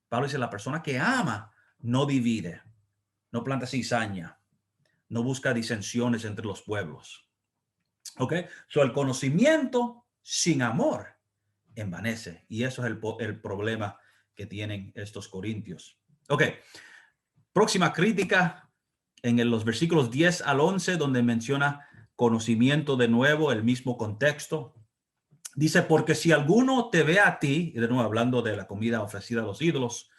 [SPEAKER 1] Pablo dice, la persona que ama no divide, no planta cizaña, no busca disensiones entre los pueblos. ¿Ok? So, el conocimiento sin amor envanece. Y eso es el problema que tienen estos corintios. Ok. Próxima crítica en los versículos 10 al 11, donde menciona conocimiento de nuevo, el mismo contexto. Dice, porque si alguno te ve a ti, y de nuevo hablando de la comida ofrecida a los ídolos,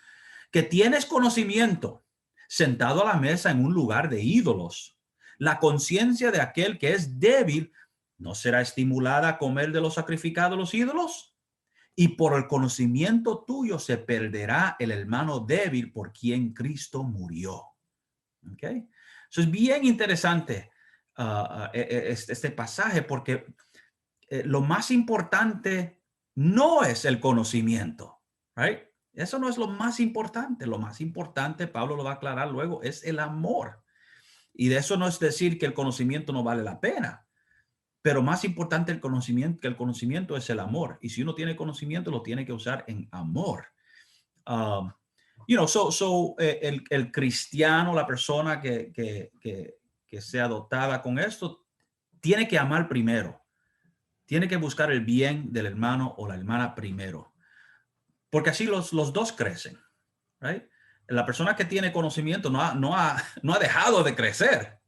[SPEAKER 1] que tienes conocimiento, sentado a la mesa en un lugar de ídolos, la conciencia de aquel que es débil no será estimulada a comer de lo sacrificado a los ídolos, y por el conocimiento tuyo se perderá el hermano débil por quien Cristo murió. ¿Ok? Eso es bien interesante este pasaje, porque lo más importante no es el conocimiento, right? Eso no es lo más importante. Lo más importante, Pablo lo va a aclarar luego, es el amor. Y de eso no es decir que el conocimiento no vale la pena, pero más importante que el conocimiento es el amor. Y si uno tiene conocimiento, lo tiene que usar en amor. El cristiano, la persona que sea dotada con esto, tiene que amar primero. Tiene que buscar el bien del hermano o la hermana primero, porque así los dos crecen. Right? La persona que tiene conocimiento no ha dejado de crecer.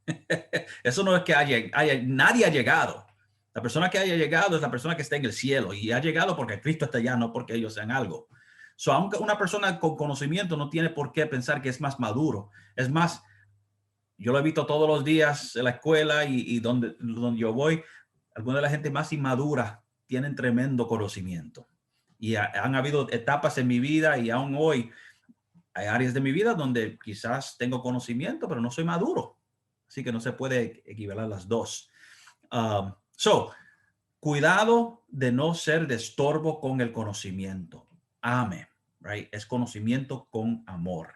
[SPEAKER 1] Eso no es que nadie ha llegado. La persona que haya llegado es la persona que está en el cielo y ha llegado porque Cristo está allá, no porque ellos sean algo. So, aunque una persona con conocimiento no tiene por qué pensar que es más maduro. Es más, yo lo he visto todos los días en la escuela y donde yo voy. Alguna de la gente más inmadura tienen tremendo conocimiento. Y han habido etapas en mi vida y aún hoy hay áreas de mi vida donde quizás tengo conocimiento, pero no soy maduro. Así que no se puede equivaler las dos. Cuidado de no ser de estorbo con el conocimiento. Ame, right? Es conocimiento con amor.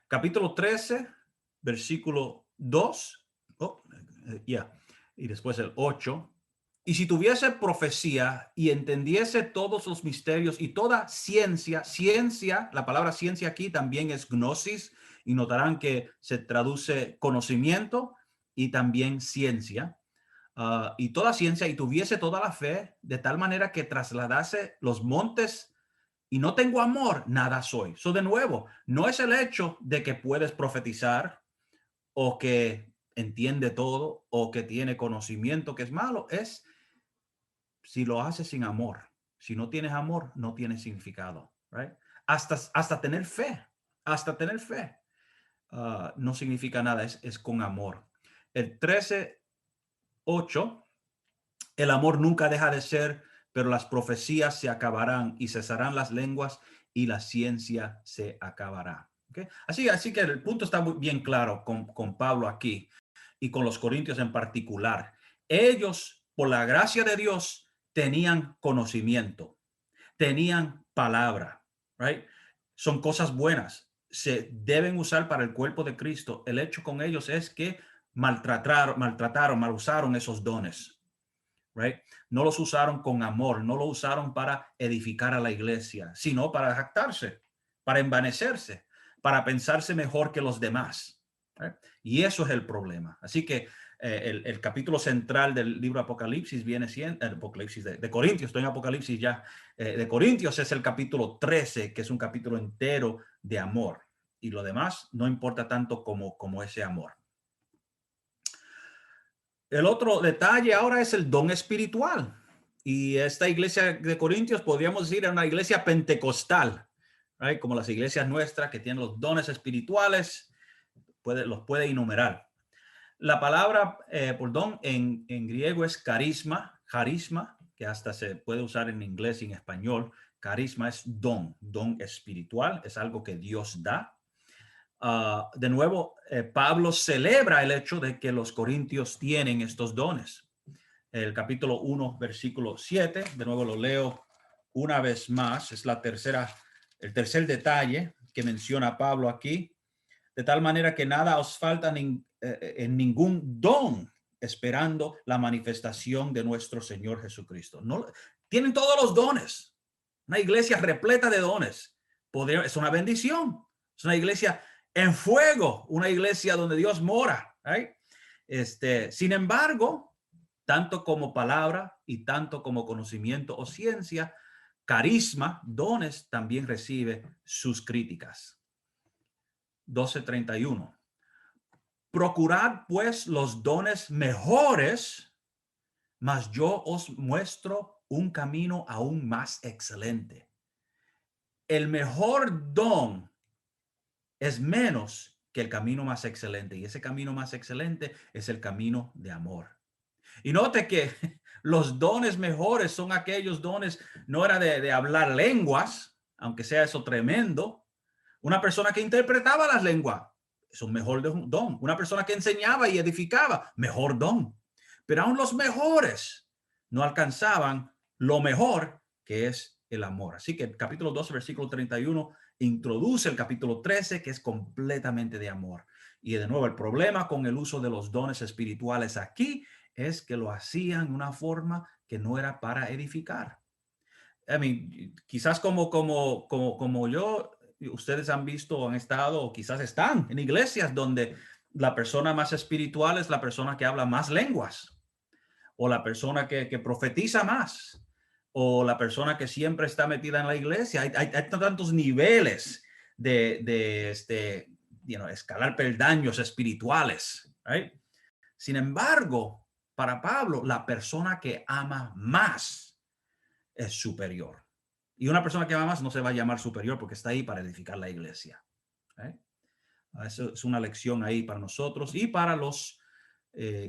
[SPEAKER 1] Capítulo 13, versículo 2. Y después el 8. Y si tuviese profecía y entendiese todos los misterios y toda ciencia, la palabra ciencia aquí también es gnosis, y notarán que se traduce conocimiento y también ciencia, y toda ciencia, y tuviese toda la fe, de tal manera que trasladase los montes, y no tengo amor, nada soy. De nuevo, no es el hecho de que puedes profetizar o que entiende todo o que tiene conocimiento que es malo, es si lo haces sin amor. Si no tienes amor, no tiene significado, right? Hasta tener fe, no significa nada, es con amor. El 13:8, el amor nunca deja de ser, pero las profecías se acabarán y cesarán las lenguas y la ciencia se acabará. ¿Okay? Así que el punto está muy bien claro con Pablo aquí y con los corintios en particular. Ellos, por la gracia de Dios, tenían conocimiento, tenían palabra, right? Son cosas buenas, se deben usar para el cuerpo de Cristo. El hecho con ellos es que mal usaron esos dones, right? No los usaron con amor, no lo usaron para edificar a la iglesia, sino para jactarse, para envanecerse, para pensarse mejor que los demás, right? Y eso es el problema. Así que el capítulo central del libro Apocalipsis viene siendo, Apocalipsis de Corintios, estoy en Apocalipsis ya, de Corintios es el capítulo 13, que es un capítulo entero de amor. Y lo demás no importa tanto como ese amor. El otro detalle ahora es el don espiritual. Y esta iglesia de Corintios, podríamos decir, era una iglesia pentecostal, ¿right? Como las iglesias nuestras que tienen los dones espirituales, los puede enumerar. La palabra por don en griego es carisma, que hasta se puede usar en inglés y en español. Carisma es don espiritual, es algo que Dios da. De nuevo, Pablo celebra el hecho de que los corintios tienen estos dones. El capítulo 1, versículo 7, de nuevo lo leo una vez más, es el tercer detalle que menciona Pablo aquí. De tal manera que nada os falta en ningún don, esperando la manifestación de nuestro Señor Jesucristo. No, tienen todos los dones. Una iglesia repleta de dones. Es una bendición. Es una iglesia en fuego, una iglesia donde Dios mora. ¿Right? Sin embargo, tanto como palabra y tanto como conocimiento o ciencia, carisma, dones, también recibe sus críticas. 12:31. Procurad pues los dones mejores, mas yo os muestro un camino aún más excelente. El mejor don es menos que el camino más excelente, y ese camino más excelente es el camino de amor. Y note que los dones mejores son aquellos dones, no era de hablar lenguas, aunque sea eso tremendo. Una persona que interpretaba las lenguas es un mejor don. Una persona que enseñaba y edificaba, mejor don. Pero aún los mejores no alcanzaban lo mejor, que es el amor. Así que el capítulo 12, versículo 31, introduce el capítulo 13, que es completamente de amor. Y de nuevo, el problema con el uso de los dones espirituales aquí es que lo hacían de una forma que no era para edificar. Quizás como yo, ustedes han visto o han estado o quizás están en iglesias donde la persona más espiritual es la persona que habla más lenguas, o la persona que profetiza más, o la persona que siempre está metida en la iglesia. Hay tantos niveles de escalar peldaños espirituales. ¿Right? Sin embargo, para Pablo, la persona que ama más es superior. Y una persona que ama más no se va a llamar superior porque está ahí para edificar la iglesia. ¿Eh? Eso es una lección ahí para nosotros y para los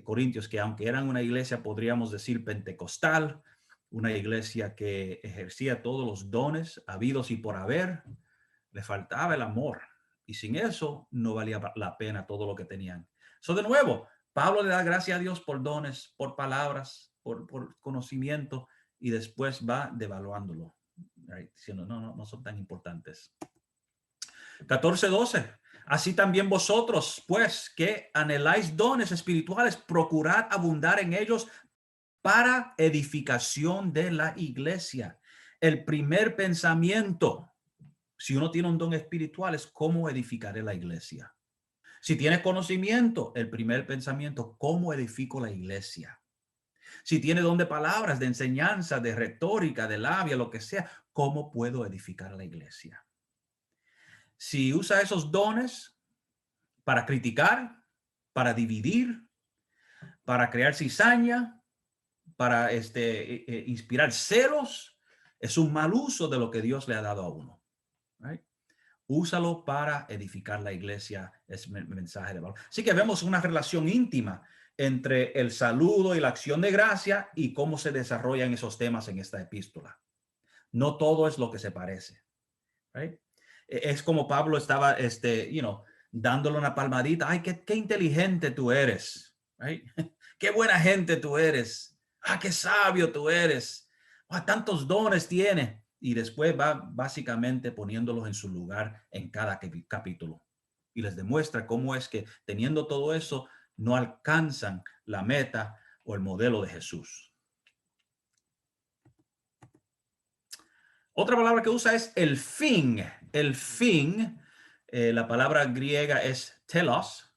[SPEAKER 1] corintios, que aunque eran una iglesia, podríamos decir, pentecostal, una iglesia que ejercía todos los dones habidos y por haber, le faltaba el amor. Y sin eso no valía la pena todo lo que tenían. De nuevo, Pablo le da gracias a Dios por dones, por palabras, por conocimiento, y después va devaluándolo, right? Diciendo, no son tan importantes. 14:12. Así también vosotros, pues, que anheláis dones espirituales, procurad abundar en ellos para edificación de la iglesia. El primer pensamiento, si uno tiene un don espiritual, es cómo edificaré la iglesia. Si tienes conocimiento, el primer pensamiento, ¿cómo edifico la iglesia? Si tiene don de palabras, de enseñanza, de retórica, de labia, lo que sea, ¿cómo puedo edificar la iglesia? Si usa esos dones para criticar, para dividir, para crear cizaña, para inspirar celos, es un mal uso de lo que Dios le ha dado a uno. Right? Úsalo para edificar la iglesia, es mensaje de valor. Así que vemos una relación íntima entre el saludo y la acción de gracia y cómo se desarrollan esos temas en esta epístola. No todo es lo que se parece. Right? Es como Pablo estaba, dándole una palmadita. Ay, qué inteligente tú eres. Right? Qué buena gente tú eres. Qué sabio tú eres. Tantos dones tiene. Y después va básicamente poniéndolos en su lugar en cada capítulo. Y les demuestra cómo es que teniendo todo eso, no alcanzan la meta o el modelo de Jesús. Otra palabra que usa es el fin. El fin, la palabra griega es telos,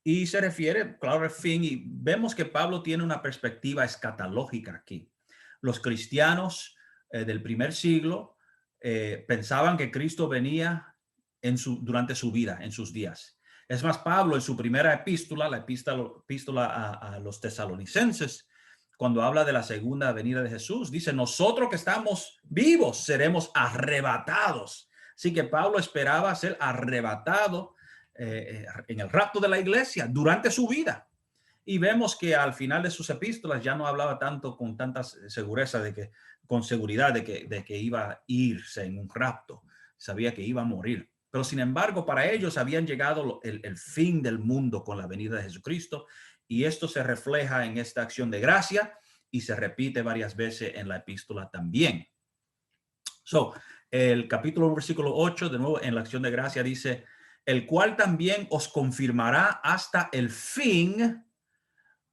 [SPEAKER 1] Y se refiere, claro, al fin, y vemos que Pablo tiene una perspectiva escatológica aquí. Los cristianos del primer siglo pensaban que Cristo venía durante su vida, en sus días. Es más, Pablo en su primera epístola, la epístola a los tesalonicenses, cuando habla de la segunda venida de Jesús, dice, nosotros que estamos vivos seremos arrebatados. Así que Pablo esperaba ser arrebatado en el rapto de la iglesia durante su vida. Y vemos que al final de sus epístolas ya no hablaba tanto con tanta con seguridad de que iba a irse en un rapto. Sabía que iba a morir. Pero sin embargo, para ellos habían llegado el fin del mundo con la venida de Jesucristo. Y esto se refleja en esta acción de gracia y se repite varias veces en la epístola también. El capítulo versículo 8, de nuevo en la acción de gracia dice, el cual también os confirmará hasta el fin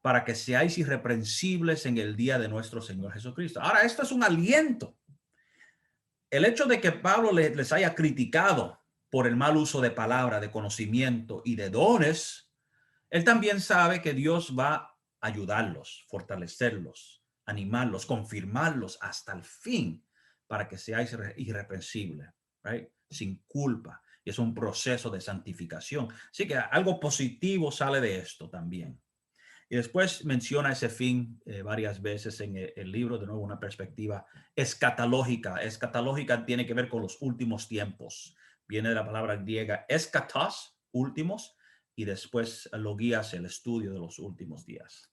[SPEAKER 1] para que seáis irreprensibles en el día de nuestro Señor Jesucristo. Ahora, esto es un aliento. El hecho de que Pablo les haya criticado por el mal uso de palabra, de conocimiento y de dones, él también sabe que Dios va a ayudarlos, fortalecerlos, animarlos, confirmarlos hasta el fin para que seáis irreprensibles, right? Sin culpa. Y es un proceso de santificación. Así que algo positivo sale de esto también. Y después menciona ese fin varias veces en el libro, de nuevo una perspectiva escatológica. Escatológica tiene que ver con los últimos tiempos. Viene de la palabra griega eschatos, últimos, y después logías, el estudio de los últimos días.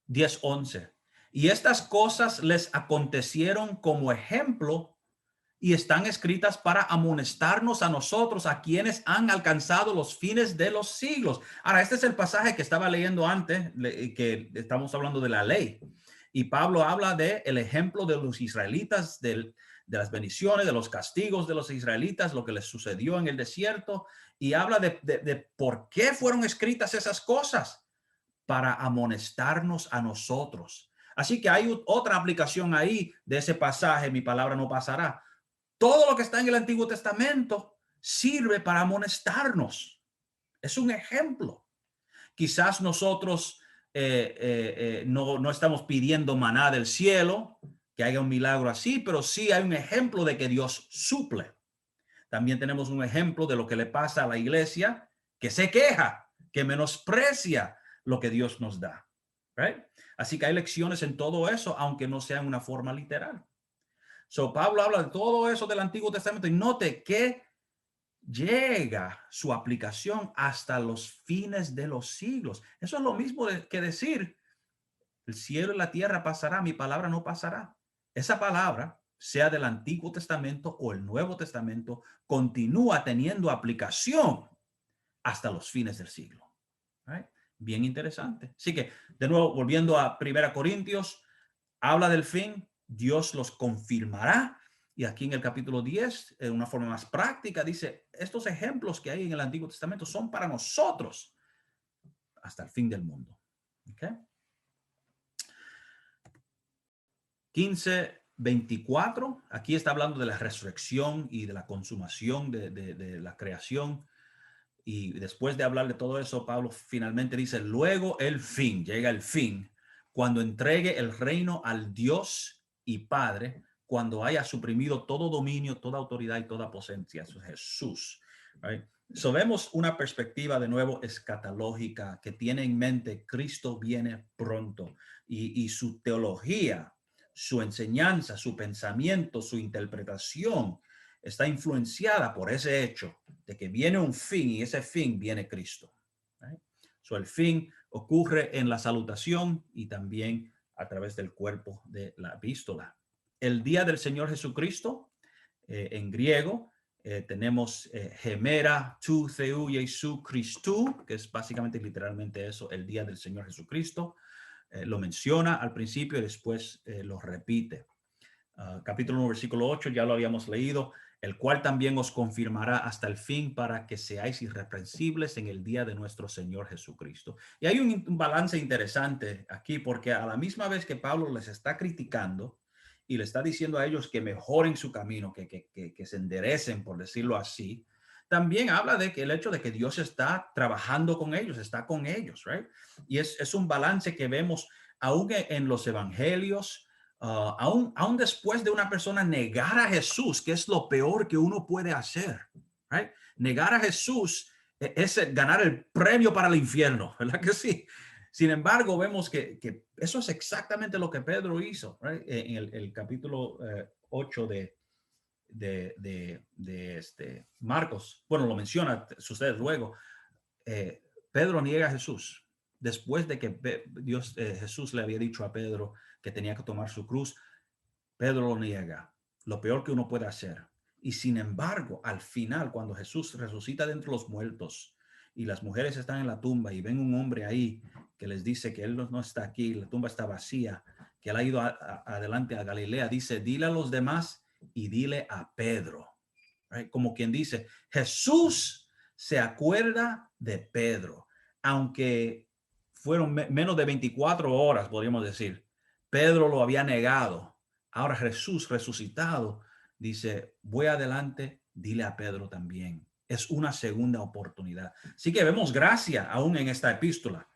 [SPEAKER 1] 10:11. Y estas cosas les acontecieron como ejemplo y están escritas para amonestarnos a nosotros, a quienes han alcanzado los fines de los siglos. Ahora, este es el pasaje que estaba leyendo antes, que estamos hablando de la ley. Y Pablo habla de el ejemplo de los israelitas, de las bendiciones, de los castigos de los israelitas, lo que les sucedió en el desierto, y habla de por qué fueron escritas esas cosas, para amonestarnos a nosotros. Así que hay otra aplicación ahí de ese pasaje, mi palabra no pasará. Todo lo que está en el Antiguo Testamento sirve para amonestarnos. Es un ejemplo. Quizás nosotros no estamos pidiendo maná del cielo, que haya un milagro así, pero sí hay un ejemplo de que Dios suple. También tenemos un ejemplo de lo que le pasa a la iglesia, que se queja, que menosprecia lo que Dios nos da. Right? Así que hay lecciones en todo eso, aunque no sea en una forma literal. Pablo habla de todo eso del Antiguo Testamento y note que llega su aplicación hasta los fines de los siglos. Eso es lo mismo que decir, el cielo y la tierra pasará, mi palabra no pasará. Esa palabra, sea del Antiguo Testamento o el Nuevo Testamento, continúa teniendo aplicación hasta los fines del siglo. Right? Bien interesante. Así que, de nuevo, volviendo a 1 Corintios, habla del fin, Dios los confirmará. Y aquí en el capítulo 10, de una forma más práctica, dice, estos ejemplos que hay en el Antiguo Testamento son para nosotros hasta el fin del mundo. ¿Okay? 15:24, aquí está hablando de la resurrección y de la consumación de la creación. Y después de hablar de todo eso, Pablo finalmente dice, luego el fin, llega el fin, cuando entregue el reino al Dios y Padre, cuando haya suprimido todo dominio, toda autoridad y toda potencia. Eso es Jesús. Right? Vemos una perspectiva de nuevo escatológica que tiene en mente Cristo viene pronto y su teología, su enseñanza, su pensamiento, su interpretación está influenciada por ese hecho de que viene un fin y ese fin viene Cristo. Right? El fin ocurre en la salutación y también a través del cuerpo de la epístola. El día del Señor Jesucristo, en griego, tenemos gemera tu theou Jesu Christou, que es básicamente literalmente eso, el día del Señor Jesucristo. Lo menciona al principio y después lo repite. Capítulo 1, versículo 8, ya lo habíamos leído, el cual también os confirmará hasta el fin para que seáis irreprensibles en el día de nuestro Señor Jesucristo. Y hay un balance interesante aquí, porque a la misma vez que Pablo les está criticando y le está diciendo a ellos que mejoren su camino, que se enderecen, por decirlo así, también habla de que el hecho de que Dios está trabajando con ellos, está con ellos, right? Y es un balance que vemos aún en los evangelios, aún después de una persona negar a Jesús, que es lo peor que uno puede hacer, right? Negar a Jesús es ganar el premio para el infierno, ¿verdad que sí? Sin embargo, vemos que eso es exactamente lo que Pedro hizo, right? En el capítulo 8 de Marcos. Bueno, lo menciona ustedes luego. Pedro niega a Jesús después de que Jesús le había dicho a Pedro que tenía que tomar su cruz. Pedro lo niega, lo peor que uno puede hacer. Y sin embargo, al final, cuando Jesús resucita de entre los muertos y las mujeres están en la tumba y ven un hombre ahí que les dice que él no está aquí, la tumba está vacía, que él ha ido adelante a Galilea, dice, dile a los demás y dile a Pedro. Right? Como quien dice, Jesús se acuerda de Pedro, aunque fueron menos de 24 horas, podríamos decir. Pedro lo había negado. Ahora Jesús resucitado dice, voy adelante, dile a Pedro también. Es una segunda oportunidad. Así que vemos gracia aún en esta epístola.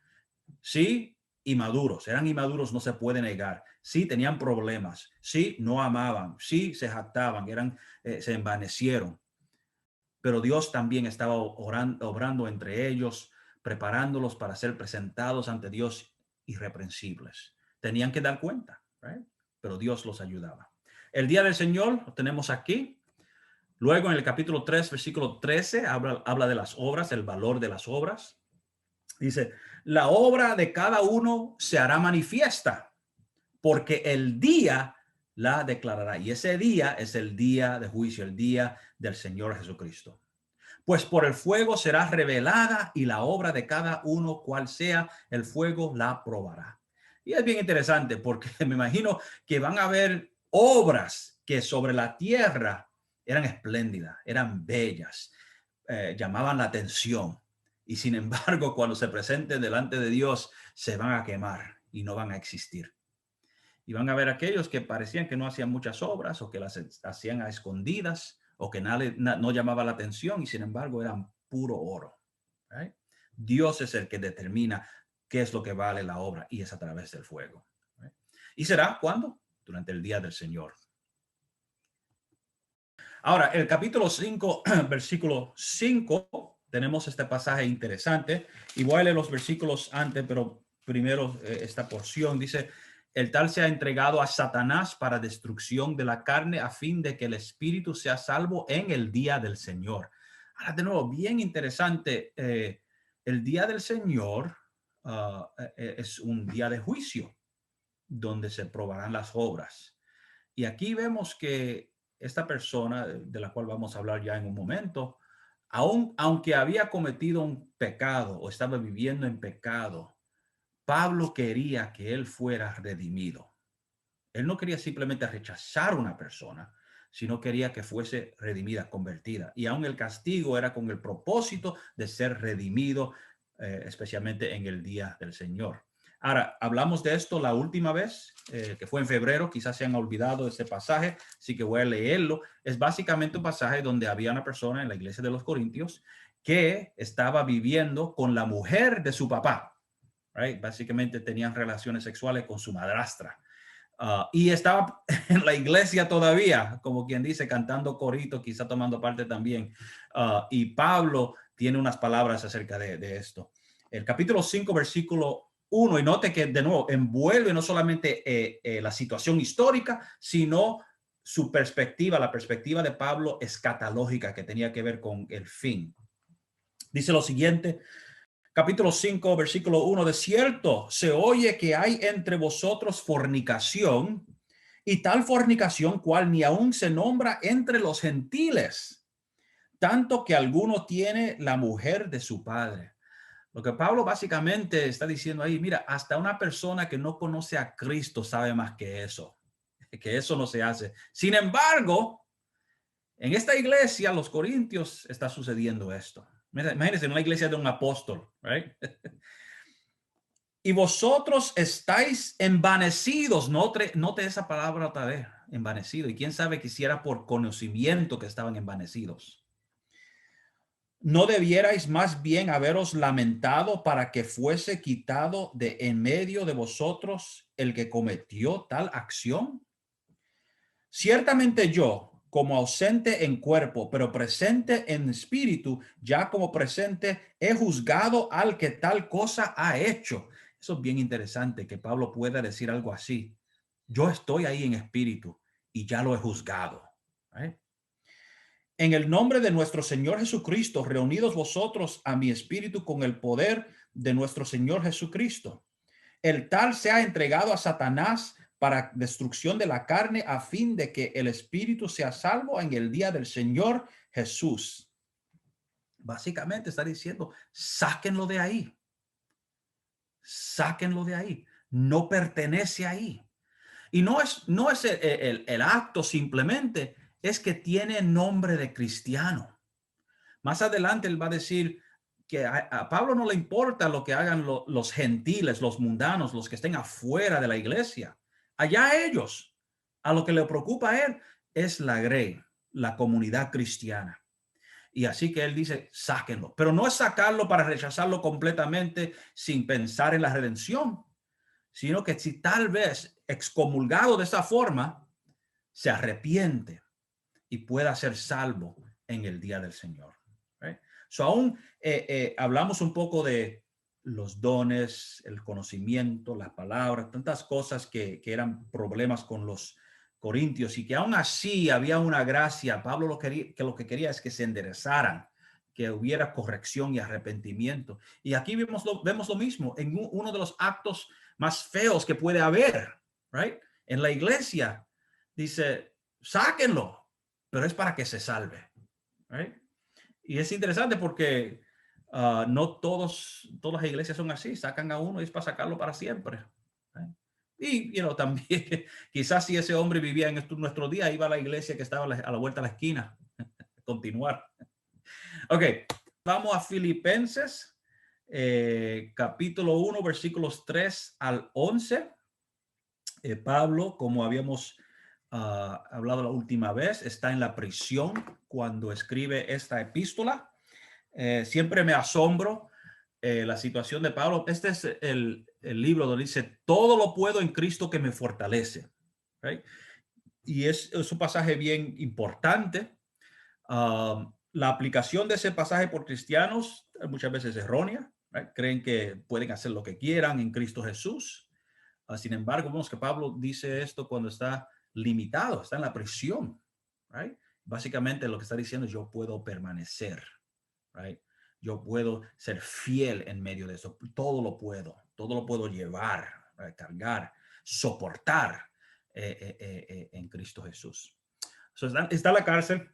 [SPEAKER 1] Sí, inmaduros, eran inmaduros, no se puede negar. Sí, tenían problemas. Sí, no amaban. Sí, se jactaban, se envanecieron. Pero Dios también estaba obrando entre ellos, preparándolos para ser presentados ante Dios irreprensibles. Tenían que dar cuenta, right? Pero Dios los ayudaba. El día del Señor lo tenemos aquí. Luego en el capítulo 3, versículo 13, habla de las obras, el valor de las obras. Dice, la obra de cada uno se hará manifiesta, porque el día la declarará. Y ese día es el día de juicio, el día del Señor Jesucristo. Pues por el fuego será revelada y la obra de cada uno, cual sea, el fuego la probará. Y es bien interesante porque me imagino que van a haber obras que sobre la tierra eran espléndidas, eran bellas, llamaban la atención. Y sin embargo, cuando se presenten delante de Dios, se van a quemar y no van a existir. Y van a ver aquellos que parecían que no hacían muchas obras o que las hacían a escondidas o que no llamaba la atención y sin embargo eran puro oro. Right? Dios es el que determina qué es lo que vale la obra y es a través del fuego. Right? ¿Y será cuándo? Durante el día del Señor. Ahora, el capítulo 5, versículo 5, tenemos este pasaje interesante. Y voy a leer los versículos antes, pero primero esta porción dice, el tal se ha entregado a Satanás para destrucción de la carne a fin de que el espíritu sea salvo en el día del Señor. Ahora, de nuevo, bien interesante. El día del Señor es un día de juicio donde se probarán las obras. Y aquí vemos que esta persona, de la cual vamos a hablar ya en un momento, aunque había cometido un pecado o estaba viviendo en pecado, Pablo quería que él fuera redimido. Él no quería simplemente rechazar a una persona, sino quería que fuese redimida, convertida. Y aún el castigo era con el propósito de ser redimido, especialmente en el día del Señor. Ahora, hablamos de esto la última vez, que fue en febrero, quizás se han olvidado de ese pasaje, así que voy a leerlo. Es básicamente un pasaje donde había una persona en la iglesia de los Corintios que estaba viviendo con la mujer de su papá. Right? Básicamente tenían relaciones sexuales con su madrastra. Y estaba en la iglesia todavía, como quien dice, cantando corito, quizá tomando parte también. Y Pablo tiene unas palabras acerca de esto. El capítulo 5, versículo 1, y note que de nuevo envuelve no solamente la situación histórica, sino su perspectiva, la perspectiva de Pablo escatológica que tenía que ver con el fin. Dice lo siguiente, capítulo 5, versículo 1, de cierto, se oye que hay entre vosotros fornicación y tal fornicación cual ni aún se nombra entre los gentiles, tanto que alguno tiene la mujer de su padre. Lo que Pablo básicamente está diciendo ahí, mira, hasta una persona que no conoce a Cristo sabe más que eso no se hace. Sin embargo, en esta iglesia, los corintios, está sucediendo esto. Imagínense, en una iglesia de un apóstol, right? Y vosotros estáis envanecidos. Note esa palabra otra vez, envanecido. Y quién sabe que si era por conocimiento que estaban envanecidos. ¿No debierais más bien haberos lamentado para que fuese quitado de en medio de vosotros el que cometió tal acción? Ciertamente yo, como ausente en cuerpo, pero presente en espíritu, ya como presente, he juzgado al que tal cosa ha hecho. Eso es bien interesante que Pablo pueda decir algo así. Yo estoy ahí en espíritu y ya lo he juzgado. ¿Eh? En el nombre de nuestro Señor Jesucristo, reunidos vosotros a mi espíritu con el poder de nuestro Señor Jesucristo. El tal se ha entregado a Satanás para destrucción de la carne a fin de que el espíritu sea salvo en el día del Señor Jesús. Básicamente está diciendo, sáquenlo de ahí. Sáquenlo de ahí. No pertenece ahí. Y no es el acto simplemente, es que tiene nombre de cristiano. Más adelante él va a decir que a Pablo no le importa lo que hagan los gentiles, los mundanos, los que estén afuera de la iglesia. Allá ellos. A lo que le preocupa a él es la grey, la comunidad cristiana. Y así que él dice, sáquenlo. Pero no es sacarlo para rechazarlo completamente sin pensar en la redención, sino que si tal vez excomulgado de esa forma, se arrepiente y pueda ser salvo en el día del Señor. Right? So aún hablamos un poco de los dones, el conocimiento, las palabras, tantas cosas que eran problemas con los corintios y que aún así había una gracia. Pablo lo que quería es que se enderezaran, que hubiera corrección y arrepentimiento. Y aquí vemos lo mismo en uno de los actos más feos que puede haber, right? En la iglesia dice, sáquenlo, pero es para que se salve. Right? Y es interesante porque no todas las iglesias son así, sacan a uno y es para sacarlo para siempre. Right? Y también, quizás si ese hombre vivía en nuestro día, iba a la iglesia que estaba a la vuelta de la esquina. Continuar. Ok, vamos a Filipenses, capítulo 1, versículos 3 al 11. Pablo, como habíamos hablado la última vez, está en la prisión cuando escribe esta epístola. Siempre me asombro la situación de Pablo. Este es el libro donde dice, todo lo puedo en Cristo que me fortalece. ¿Right? Y es un pasaje bien importante. La aplicación de ese pasaje por cristianos muchas veces es errónea. ¿Right? Creen que pueden hacer lo que quieran en Cristo Jesús. Sin embargo, vemos que Pablo dice esto cuando está limitado, está en la prisión. Right? Básicamente lo que está diciendo es yo puedo permanecer. Right? Yo puedo ser fiel en medio de eso. Todo lo puedo llevar, right? Cargar, soportar en Cristo Jesús. So, está en la cárcel.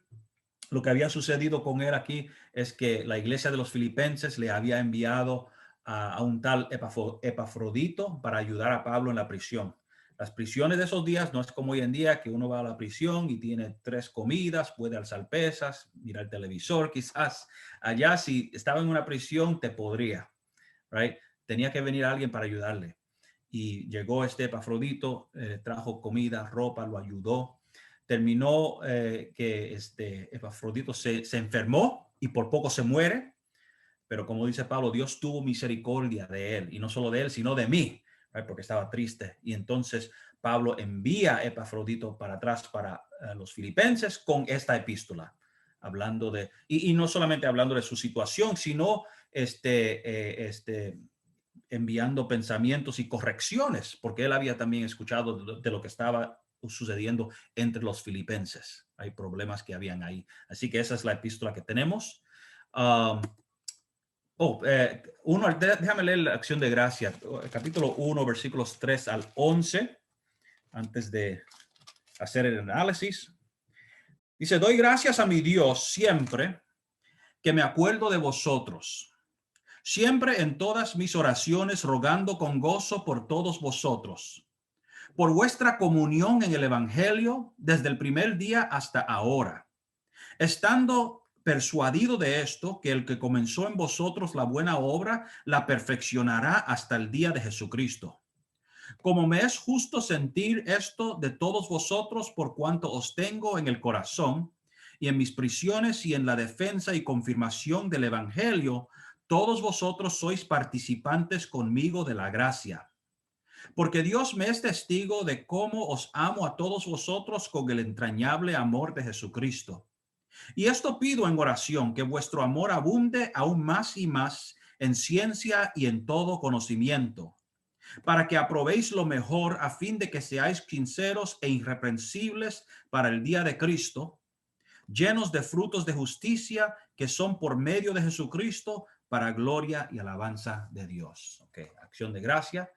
[SPEAKER 1] Lo que había sucedido con él aquí es que la iglesia de los filipenses le había enviado a un tal Epafrodito para ayudar a Pablo en la prisión. Las prisiones de esos días no es como hoy en día que uno va a la prisión y tiene 3 comidas, puede alzar pesas, mirar el televisor quizás. Allá si estaba en una prisión te podría, right? Tenía que venir alguien para ayudarle. Y llegó este Epafrodito, trajo comida, ropa, lo ayudó. Terminó que Epafrodito se enfermó y por poco se muere. Pero como dice Pablo, Dios tuvo misericordia de él y no solo de él, sino de mí, right? Porque estaba triste. Y entonces Pablo envía a Epafrodito para atrás para los filipenses con esta epístola, hablando de, y no solamente hablando de su situación, sino enviando pensamientos y correcciones, porque él había también escuchado de lo que estaba sucediendo entre los filipenses. Hay problemas que habían ahí. Así que esa es la epístola que tenemos. Déjame leer la acción de gracia, capítulo 1, versículos 3 al 11, antes de hacer el análisis. Dice, doy gracias a mi Dios siempre que me acuerdo de vosotros, siempre en todas mis oraciones rogando con gozo por todos vosotros, por vuestra comunión en el Evangelio desde el primer día hasta ahora, estando persuadido de esto, que el que comenzó en vosotros la buena obra, la perfeccionará hasta el día de Jesucristo. Como me es justo sentir esto de todos vosotros por cuanto os tengo en el corazón, y en mis prisiones y en la defensa y confirmación del evangelio, todos vosotros sois participantes conmigo de la gracia. Porque Dios me es testigo de cómo os amo a todos vosotros con el entrañable amor de Jesucristo. Y esto pido en oración, que vuestro amor abunde aún más y más en ciencia y en todo conocimiento, para que aprobéis lo mejor a fin de que seáis sinceros e irreprensibles para el día de Cristo, llenos de frutos de justicia que son por medio de Jesucristo para gloria y alabanza de Dios. Okay, acción de gracia.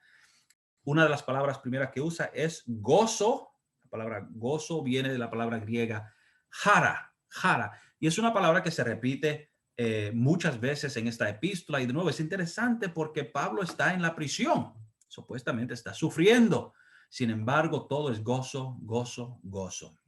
[SPEAKER 1] Una de las palabras primeras que usa es gozo. La palabra gozo viene de la palabra griega jara, jara. Y es una palabra que se repite muchas veces en esta epístola. Y de nuevo es interesante porque Pablo está en la prisión. Supuestamente está sufriendo. Sin embargo, todo es gozo, gozo, gozo.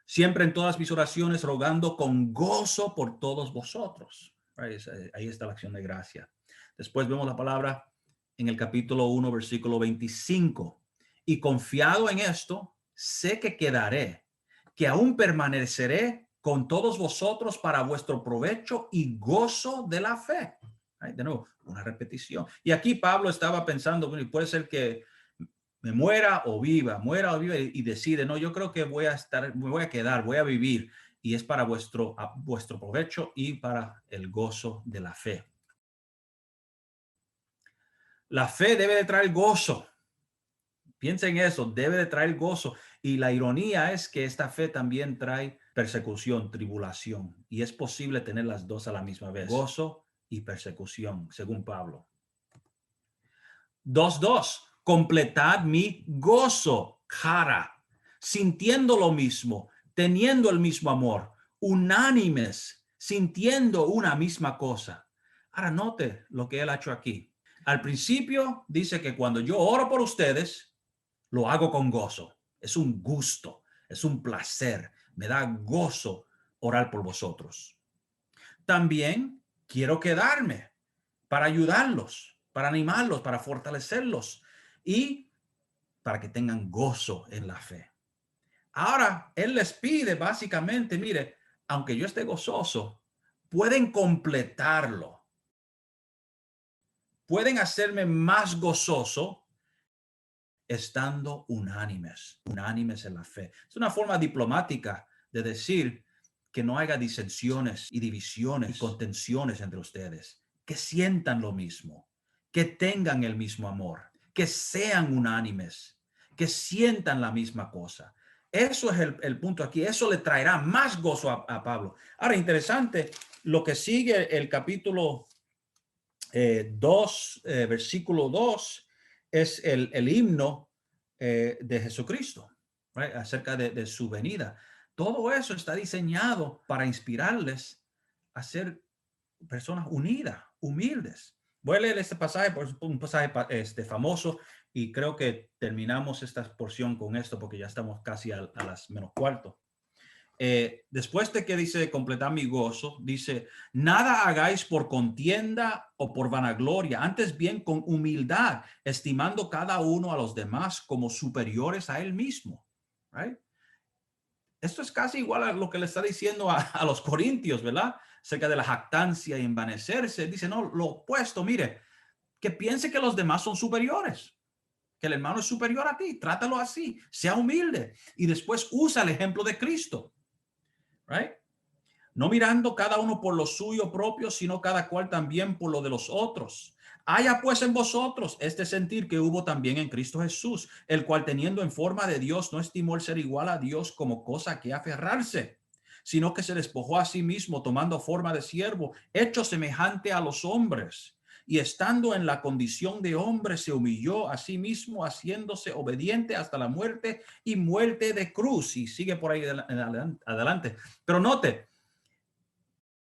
[SPEAKER 1] Siempre en todas mis oraciones rogando con gozo por todos vosotros. Ahí está la acción de gracia. Después vemos la palabra en el capítulo 1, versículo 25. Y confiado en esto, sé que quedaré, que aún permaneceré con todos vosotros para vuestro provecho y gozo de la fe. De nuevo, una repetición. Y aquí Pablo estaba pensando, bueno, puede ser que me muera o viva, y decide, no, yo creo que voy a estar, me voy a quedar, voy a vivir, y es para vuestro provecho y para el gozo de la fe. La fe debe de traer gozo. Piensa en eso, debe de traer gozo. Y la ironía es que esta fe también trae persecución, tribulación. Y es posible tener las dos a la misma vez. Gozo y persecución, según Pablo. 2:2. Completad mi gozo, cara, sintiendo lo mismo, teniendo el mismo amor, unánimes, sintiendo una misma cosa. Ahora note lo que él ha hecho aquí. Al principio dice que cuando yo oro por ustedes, lo hago con gozo. Es un gusto, es un placer. Me da gozo orar por vosotros. También quiero quedarme para ayudarlos, para animarlos, para fortalecerlos y para que tengan gozo en la fe. Ahora, él les pide básicamente, mire, aunque yo esté gozoso, pueden completarlo. Pueden hacerme más gozoso estando unánimes en la fe. Es una forma diplomática de decir que no haya disensiones y divisiones y contenciones entre ustedes, que sientan lo mismo, que tengan el mismo amor, que sean unánimes, que sientan la misma cosa. Eso es el punto aquí. Eso le traerá más gozo a Pablo. Ahora, interesante, lo que sigue el capítulo 2, versículo 2, es el himno de Jesucristo, right? Acerca de su venida. Todo eso está diseñado para inspirarles a ser personas unidas, humildes. Voy a leer este pasaje, por un pasaje famoso, y creo que terminamos esta porción con esto porque ya estamos casi a las menos cuarto. Después de que dice completar mi gozo, dice, nada hagáis por contienda o por vanagloria, antes bien con humildad, estimando cada uno a los demás como superiores a él mismo. Right? Esto es casi igual a lo que le está diciendo a los corintios, ¿verdad? Acerca de la jactancia y envanecerse. Dice, no, lo opuesto, mire, que piense que los demás son superiores, que el hermano es superior a ti, trátalo así, sea humilde y después usa el ejemplo de Cristo. Right? No mirando cada uno por lo suyo propio, sino cada cual también por lo de los otros. Haya pues en vosotros este sentir que hubo también en Cristo Jesús, el cual teniendo en forma de Dios no estimó el ser igual a Dios como cosa que aferrarse, sino que se despojó a sí mismo tomando forma de siervo, hecho semejante a los hombres. Y estando en la condición de hombre, se humilló a sí mismo, haciéndose obediente hasta la muerte y muerte de cruz. Y sigue por ahí adelante. Pero note,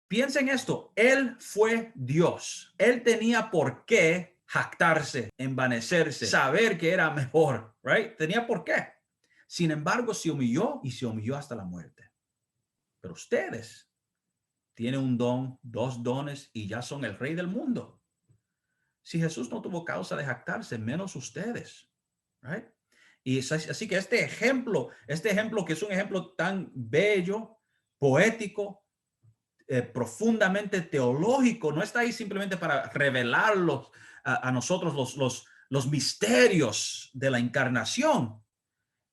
[SPEAKER 1] piensa en esto, él fue Dios. Él tenía por qué jactarse, envanecerse, saber que era mejor, right? Tenía por qué. Sin embargo, se humilló y se humilló hasta la muerte. Pero ustedes tienen un don, dos dones y ya son el rey del mundo. Si Jesús no tuvo causa de jactarse, menos ustedes, right? Y así que este ejemplo que es un ejemplo tan bello, poético, profundamente teológico, no está ahí simplemente para revelarlos a nosotros los misterios de la encarnación.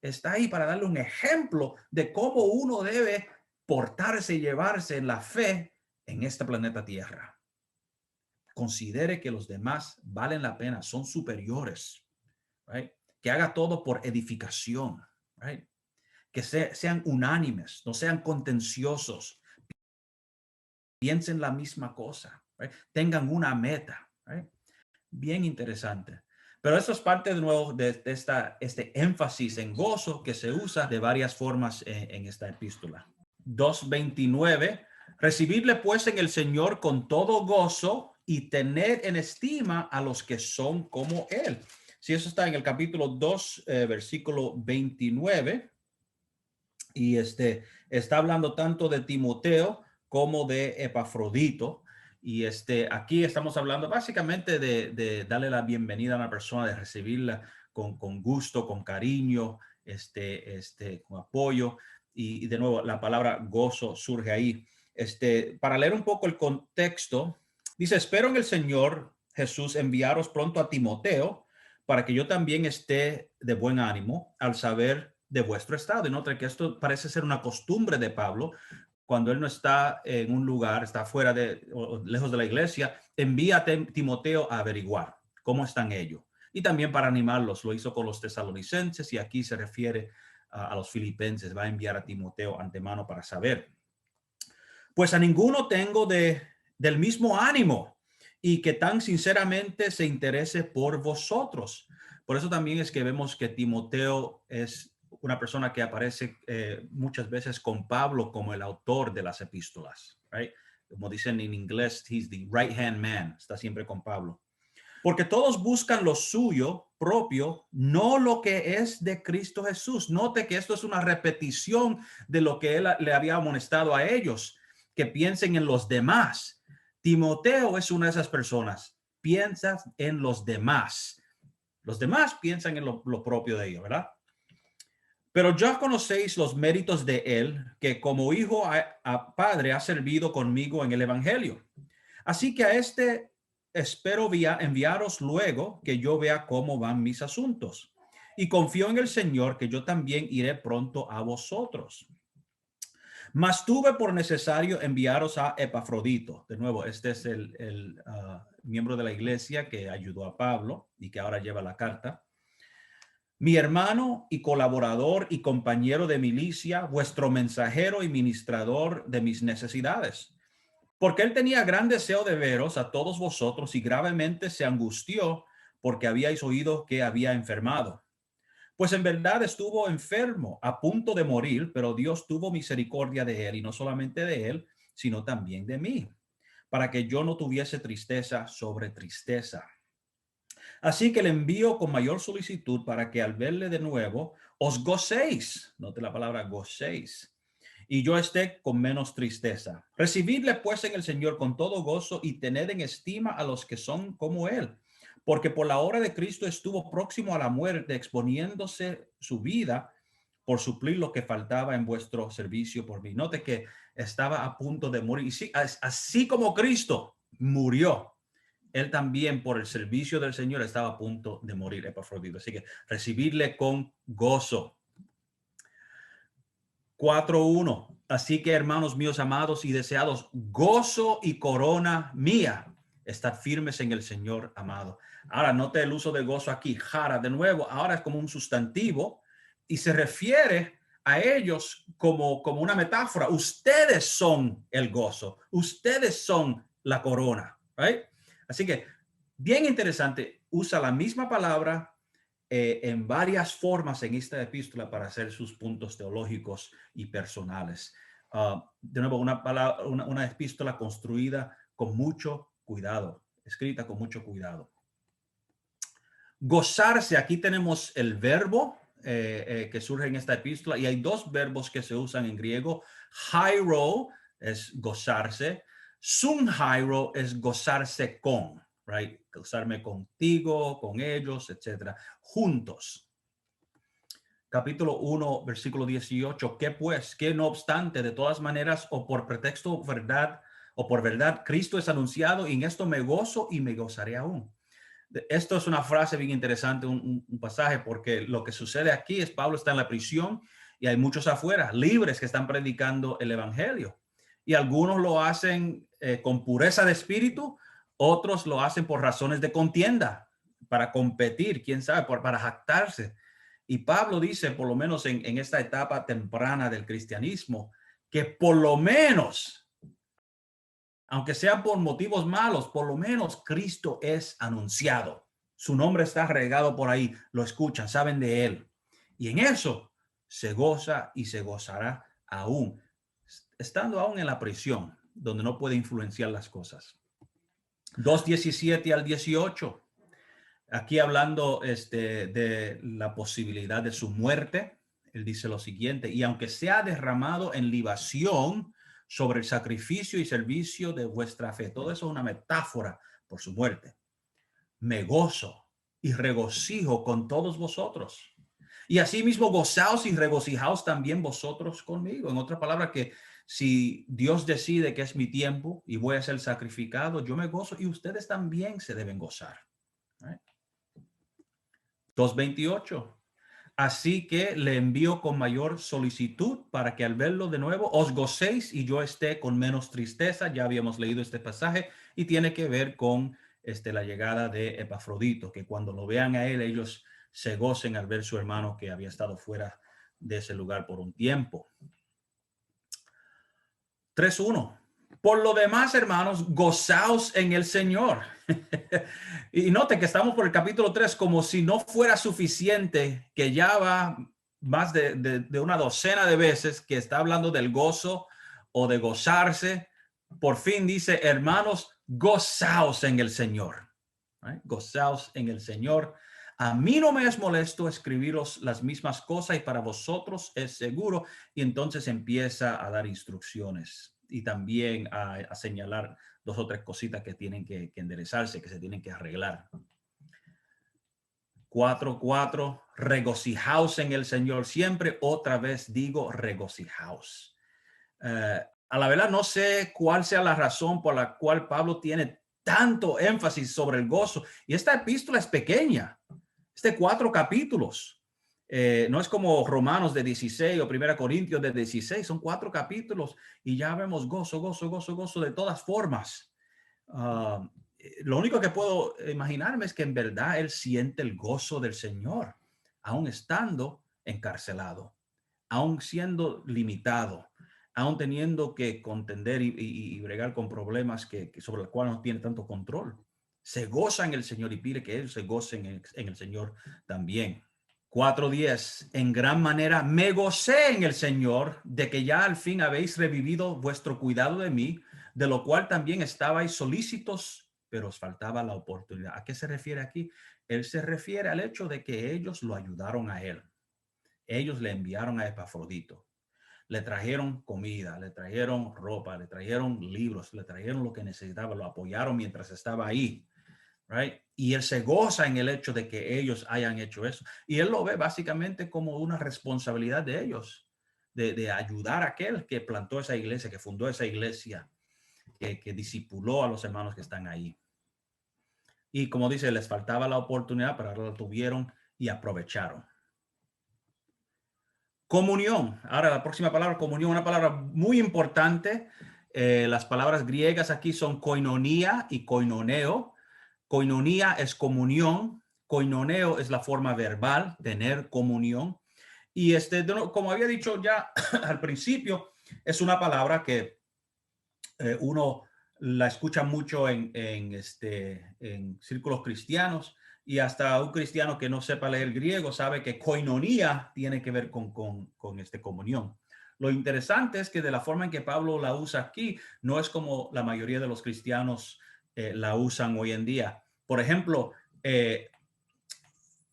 [SPEAKER 1] Está ahí para darle un ejemplo de cómo uno debe portarse y llevarse en la fe en este planeta Tierra. Considere que los demás valen la pena, son superiores, right? Que haga todo por edificación, right? Que sean unánimes, no sean contenciosos, piensen la misma cosa, right? Tengan una meta, right? Bien interesante. Pero eso es parte de nuevo de este énfasis en gozo que se usa de varias formas en esta epístola. 2:29, recibirle pues en el Señor con todo gozo y tener en estima a los que son como Él. Si eso está en el capítulo 2, versículo 29, y está hablando tanto de Timoteo como de Epafrodito. Y aquí estamos hablando básicamente de darle la bienvenida a una persona, de recibirla con gusto, con cariño, con apoyo. Y de nuevo, la palabra gozo surge ahí. Para leer un poco el contexto, dice, espero en el Señor Jesús enviaros pronto a Timoteo para que yo también esté de buen ánimo al saber de vuestro estado. Y nota que esto parece ser una costumbre de Pablo. Cuando él no está en un lugar, está fuera o lejos de la iglesia, envía a Timoteo a averiguar cómo están ellos. Y también para animarlos, lo hizo con los tesalonicenses y aquí se refiere a los filipenses. Va a enviar a Timoteo antemano para saber. Pues a ninguno tengo del mismo ánimo y que tan sinceramente se interese por vosotros. Por eso también es que vemos que Timoteo es una persona que aparece muchas veces con Pablo como el autor de las epístolas, right? Como dicen en inglés, he's the right hand man, está siempre con Pablo. Porque todos buscan lo suyo propio, no lo que es de Cristo Jesús. Note que esto es una repetición de lo que él le había amonestado a ellos, que piensen en los demás. Timoteo es una de esas personas. Piensa en los demás. Los demás piensan en lo propio de ellos, ¿verdad? Pero ya conocéis los méritos de él, que como hijo a padre ha servido conmigo en el evangelio. Así que a espero enviaros luego que yo vea cómo van mis asuntos. Y confío en el Señor que yo también iré pronto a vosotros. Mas tuve por necesario enviaros a Epafrodito. De nuevo, este es el miembro de la iglesia que ayudó a Pablo y que ahora lleva la carta. Mi hermano y colaborador y compañero de milicia, vuestro mensajero y ministrador de mis necesidades. Porque él tenía gran deseo de veros a todos vosotros y gravemente se angustió porque habíais oído que había enfermado. Pues en verdad estuvo enfermo, a punto de morir, pero Dios tuvo misericordia de él, y no solamente de él, sino también de mí, para que yo no tuviese tristeza sobre tristeza. Así que le envío con mayor solicitud para que al verle de nuevo os gocéis. Note la palabra gocéis. Y yo esté con menos tristeza. Recibidle pues en el Señor con todo gozo y tened en estima a los que son como él, porque por la obra de Cristo estuvo próximo a la muerte, exponiéndose su vida por suplir lo que faltaba en vuestro servicio por mí. Note que estaba a punto de morir. Y sí, así como Cristo murió, él también por el servicio del Señor estaba a punto de morir, Epafrodito. Así que recibirle con gozo. 4:1. Así que, hermanos míos amados y deseados, gozo y corona mía, estad firmes en el Señor amado. Ahora, note el uso de gozo aquí, jara, de nuevo, ahora es como un sustantivo y se refiere a ellos como una metáfora. Ustedes son el gozo, ustedes son la corona, right? Así que, bien interesante, usa la misma palabra en varias formas en esta epístola para hacer sus puntos teológicos y personales. De nuevo, una epístola construida con mucho cuidado, escrita con mucho cuidado. Gozarse, aquí tenemos el verbo que surge en esta epístola y hay dos verbos que se usan en griego. Hairo es gozarse, sunhairo es gozarse con. Right? Gozarme contigo, con ellos, etcétera, juntos. capítulo 1, versículo 18. ¿Qué pues? ¿Qué no obstante? De todas maneras, o por pretexto verdad, o por verdad, Cristo es anunciado, y en esto me gozo y me gozaré aún. Esto es una frase bien interesante, un pasaje, porque lo que sucede aquí es Pablo está en la prisión y hay muchos afuera, libres, que están predicando el evangelio. Y algunos lo hacen con pureza de espíritu, otros lo hacen por razones de contienda, para competir, quién sabe, para jactarse. Y Pablo dice, por lo menos en esta etapa temprana del cristianismo, que por lo menos, aunque sea por motivos malos, por lo menos Cristo es anunciado. Su nombre está regado por ahí, lo escuchan, saben de él. Y en eso se goza y se gozará aún, estando aún en la prisión, donde no puede influenciar las cosas. 2:17 al 18. Aquí hablando de la posibilidad de su muerte, él dice lo siguiente: y aunque sea derramado en libación sobre el sacrificio y servicio de vuestra fe. Todo eso es una metáfora por su muerte. Me gozo y regocijo con todos vosotros. Y asimismo gozaos y regocijaos también vosotros conmigo. En otra palabra, que si Dios decide que es mi tiempo y voy a ser sacrificado, yo me gozo y ustedes también se deben gozar. 2:28. Así que le envío con mayor solicitud para que al verlo de nuevo os gocéis y yo esté con menos tristeza. Ya habíamos leído este pasaje y tiene que ver con la llegada de Epafrodito, que cuando lo vean a él, ellos se gocen al ver su hermano que había estado fuera de ese lugar por un tiempo. 3:1. Por lo demás, hermanos, gozaos en el Señor. Y note que estamos por el capítulo 3 como si no fuera suficiente, que ya va más de una docena de veces que está hablando del gozo o de gozarse. Por fin dice, hermanos, gozaos en el Señor. Gozaos en el Señor. A mí no me es molesto escribiros las mismas cosas y para vosotros es seguro. Y entonces empieza a dar instrucciones y también a señalar 2 o 3 cositas que tienen que enderezarse, que se tienen que arreglar. 4:4. Regocijaos en el Señor siempre. Otra vez digo regocijaos. A la verdad no sé cuál sea la razón por la cual Pablo tiene tanto énfasis sobre el gozo. Y esta epístola es pequeña, es de 4 capítulos. No es como Romanos de 16 o 1 Corintios de 16, son 4 capítulos y ya vemos gozo, gozo, gozo, gozo de todas formas. Lo único que puedo imaginarme es que en verdad él siente el gozo del Señor, aún estando encarcelado, aún siendo limitado, aún teniendo que contender y bregar con problemas sobre los cuales no tiene tanto control. Se goza en el Señor y pide que él se goce en el Señor también. 4:10. En gran manera me gocé en el Señor de que ya al fin habéis revivido vuestro cuidado de mí, de lo cual también estabais solícitos, pero os faltaba la oportunidad. ¿A qué se refiere aquí? Él se refiere al hecho de que ellos lo ayudaron a él. Ellos le enviaron a Epafrodito. Le trajeron comida, le trajeron ropa, le trajeron libros, le trajeron lo que necesitaba, lo apoyaron mientras estaba ahí. Right? Y él se goza en el hecho de que ellos hayan hecho eso. Y él lo ve básicamente como una responsabilidad de ellos, de ayudar a aquel que plantó esa iglesia, que fundó esa iglesia, que discipuló a los hermanos que están ahí. Y como dice, les faltaba la oportunidad, pero ahora la tuvieron y aprovecharon. Comunión. Ahora la próxima palabra, comunión, una palabra muy importante. Las palabras griegas aquí son koinonia y koinoneo. Koinonía es comunión, koinoneo es la forma verbal, tener comunión. Y como había dicho ya al principio, es una palabra que uno la escucha mucho en círculos cristianos, y hasta un cristiano que no sepa leer griego sabe que koinonía tiene que ver con comunión. Lo interesante es que de la forma en que Pablo la usa aquí, no es como la mayoría de los cristianos la usan hoy en día. Por ejemplo,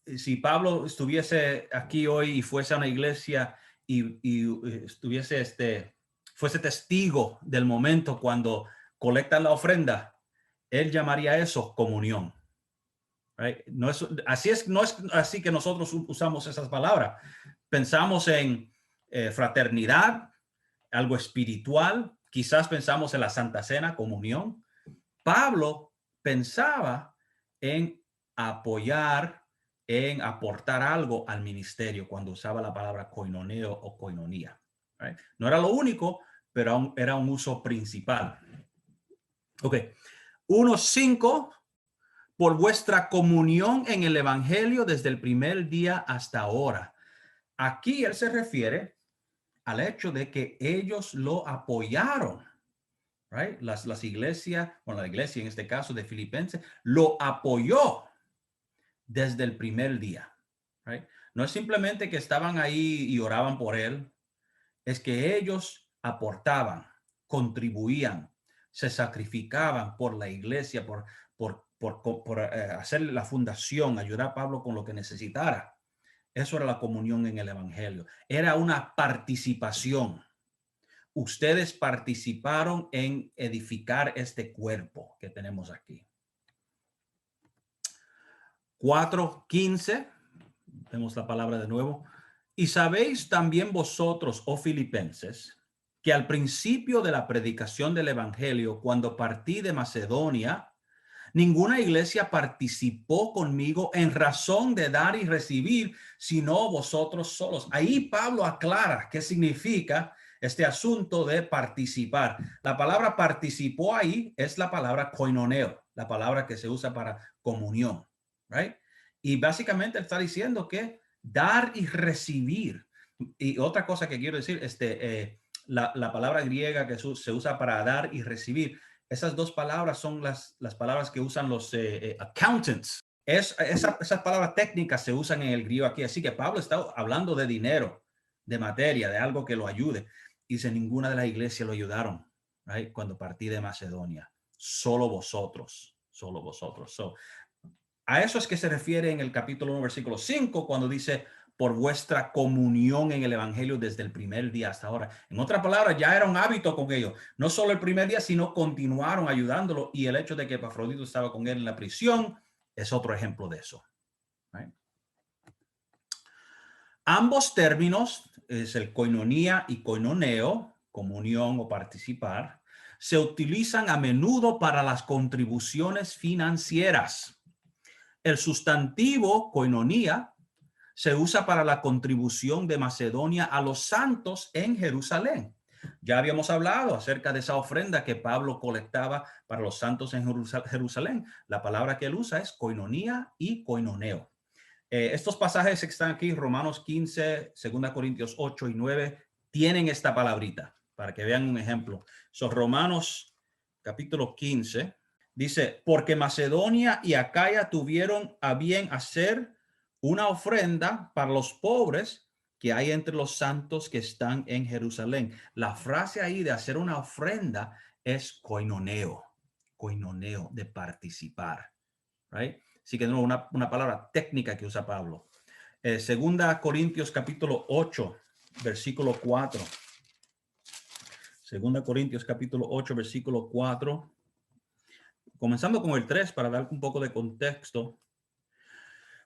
[SPEAKER 1] si Pablo estuviese aquí hoy y fuese a una iglesia y fuese testigo del momento cuando colectan la ofrenda, él llamaría eso comunión. Right? No es así que nosotros usamos esas palabras. Pensamos en fraternidad, algo espiritual. Quizás pensamos en la Santa Cena, comunión. Pablo pensaba en apoyar, en aportar algo al ministerio cuando usaba la palabra koinoneo o koinonía. Right? No era lo único, pero era un uso principal. Ok. 1:5, por vuestra comunión en el evangelio desde el primer día hasta ahora. Aquí él se refiere al hecho de que ellos lo apoyaron. Right? Las iglesias, bueno, la iglesia en este caso de Filipenses, lo apoyó desde el primer día. Right? No es simplemente que estaban ahí y oraban por él, es que ellos aportaban, contribuían, se sacrificaban por la iglesia, por hacer la fundación, ayudar a Pablo con lo que necesitara. Eso era la comunión en el evangelio. Era una participación. Ustedes participaron en edificar este cuerpo que tenemos aquí. 4:15, vemos la palabra de nuevo. Y sabéis también vosotros, oh filipenses, que al principio de la predicación del evangelio, cuando partí de Macedonia, ninguna iglesia participó conmigo en razón de dar y recibir, sino vosotros solos. Ahí Pablo aclara qué significa este asunto de participar. La palabra participó ahí es la palabra koinoneo, la palabra que se usa para comunión, right? Y básicamente está diciendo que dar y recibir. Y otra cosa que quiero decir, la palabra griega que se usa para dar y recibir, esas dos palabras son las palabras que usan los accountants. Esas palabras técnicas se usan en el griego aquí. Así que Pablo está hablando de dinero, de materia, de algo que lo ayude. Dice, ninguna de las iglesias lo ayudaron, right? Cuando partí de Macedonia. Solo vosotros, solo vosotros. So, a eso es que se refiere en el capítulo 1, versículo 5, cuando dice, por vuestra comunión en el evangelio desde el primer día hasta ahora. En otras palabras, ya era un hábito con ellos. No solo el primer día, sino continuaron ayudándolo. Y el hecho de que Epafrodito estaba con él en la prisión es otro ejemplo de eso. Right? Ambos términos, es el koinonía y koinoneo, comunión o participar, se utilizan a menudo para las contribuciones financieras. El sustantivo koinonía se usa para la contribución de Macedonia a los santos en Jerusalén. Ya habíamos hablado acerca de esa ofrenda que Pablo colectaba para los santos en Jerusalén. La palabra que él usa es koinonía y koinoneo. Estos pasajes que están aquí, Romanos 15, 2 Corintios 8 y 9, tienen esta palabrita para que vean un ejemplo. Son Romanos capítulo 15. Dice, porque Macedonia y Acaya tuvieron a bien hacer una ofrenda para los pobres que hay entre los santos que están en Jerusalén. La frase ahí de hacer una ofrenda es koinoneo, de participar. Right? Así que no, una palabra técnica que usa Pablo. Segunda Corintios capítulo 8, versículo 4. Segunda Corintios capítulo 8, versículo 4. Comenzando con el 3 para dar un poco de contexto.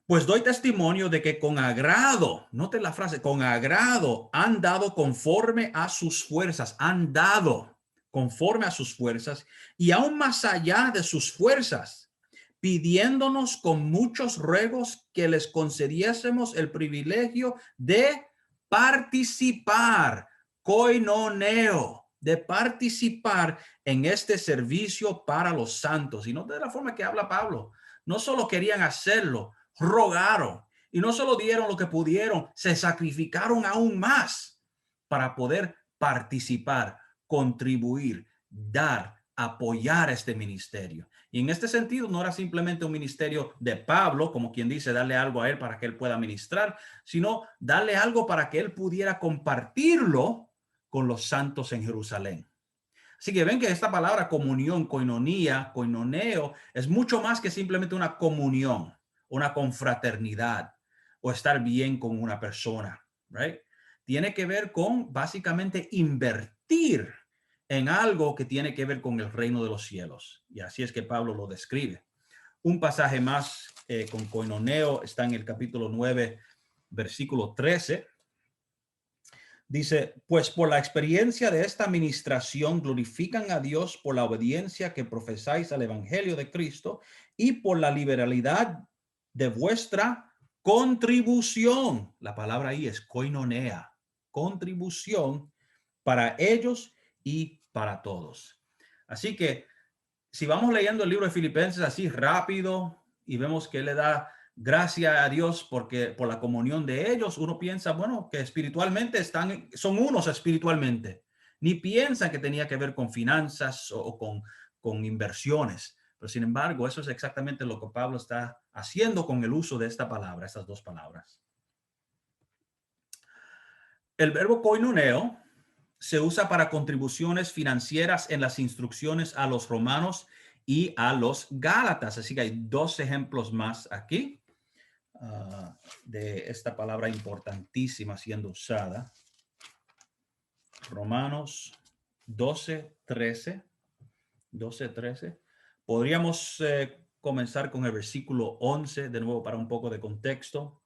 [SPEAKER 1] Pues doy testimonio de que con agrado, noten la frase, con agrado han dado conforme a sus fuerzas, han dado conforme a sus fuerzas y aún más allá de sus fuerzas, pidiéndonos con muchos ruegos que les concediésemos el privilegio de participar, koinoneo, de participar en este servicio para los santos. Y no de la forma que habla Pablo. No solo querían hacerlo, rogaron. Y no solo dieron lo que pudieron, se sacrificaron aún más para poder participar, contribuir, dar, apoyar este ministerio. Y en este sentido no era simplemente un ministerio de Pablo, como quien dice, darle algo a él para que él pueda ministrar, sino darle algo para que él pudiera compartirlo con los santos en Jerusalén. Así que ven que esta palabra comunión, koinonía, koinoneo, es mucho más que simplemente una comunión, una confraternidad o estar bien con una persona, right? Tiene que ver con básicamente invertir en algo que tiene que ver con el reino de los cielos. Y así es que Pablo lo describe. Un pasaje más con koinoneo está en el capítulo 9, versículo 13. Dice, pues por la experiencia de esta administración glorifican a Dios por la obediencia que profesáis al evangelio de Cristo y por la liberalidad de vuestra contribución. La palabra ahí es koinonea, contribución para ellos y para todos. Así que si vamos leyendo el libro de Filipenses así rápido y vemos que le da gracias a Dios porque por la comunión de ellos, uno piensa, bueno, que espiritualmente son unos espiritualmente. Ni piensan que tenía que ver con finanzas o con inversiones. Pero sin embargo, eso es exactamente lo que Pablo está haciendo con el uso de esta palabra, estas dos palabras. El verbo koinoneo se usa para contribuciones financieras en las instrucciones a los romanos y a los gálatas. Así que hay dos ejemplos más aquí de esta palabra importantísima siendo usada. Romanos 12:13. Podríamos comenzar con el versículo 11 de nuevo para un poco de contexto.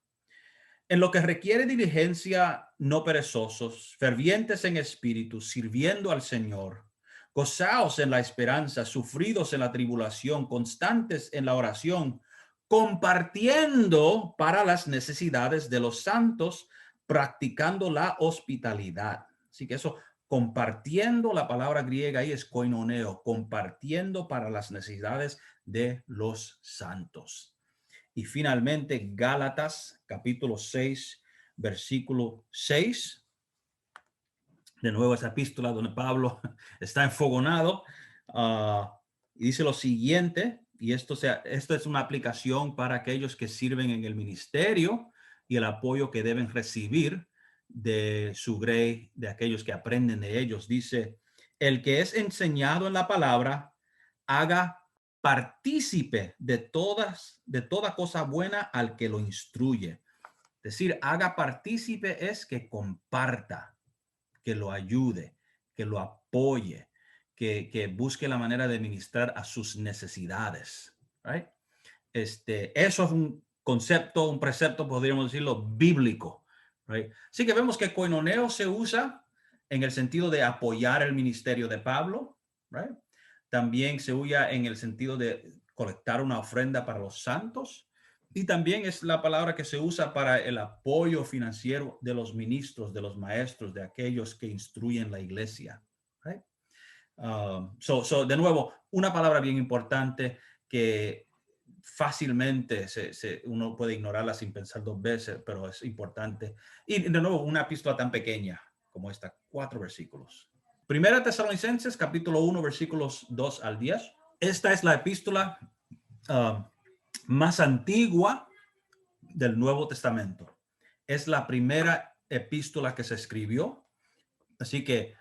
[SPEAKER 1] En lo que requiere diligencia, no perezosos, fervientes en espíritu, sirviendo al Señor, gozaos en la esperanza, sufridos en la tribulación, constantes en la oración, compartiendo para las necesidades de los santos, practicando la hospitalidad. Así que eso, compartiendo, la palabra griega ahí es koinoneo, compartiendo para las necesidades de los santos. Y finalmente, Gálatas, capítulo 6, versículo 6. De nuevo, esa epístola donde Pablo está enfogonado. Y dice lo siguiente, y esto es una aplicación para aquellos que sirven en el ministerio y el apoyo que deben recibir de su grey, de aquellos que aprenden de ellos. Dice, el que es enseñado en la palabra, haga partícipe de toda cosa buena al que lo instruye. Es decir, haga partícipe es que comparta, que lo ayude, que lo apoye, que busque la manera de ministrar a sus necesidades. Right? Eso es un concepto, un precepto, podríamos decirlo, bíblico. Right? Así que vemos que koinoneo se usa en el sentido de apoyar el ministerio de Pablo. Right? También se usa en el sentido de colectar una ofrenda para los santos. Y también es la palabra que se usa para el apoyo financiero de los ministros, de los maestros, de aquellos que instruyen la iglesia. Right? De nuevo, una palabra bien importante que fácilmente uno puede ignorarla sin pensar dos veces, pero es importante. Y de nuevo, una epístola tan pequeña como esta, 4 versículos. Primera Tesalonicenses, capítulo 1, versículos 2 al 10. Esta es la epístola más antigua del Nuevo Testamento. Es la primera epístola que se escribió. Así que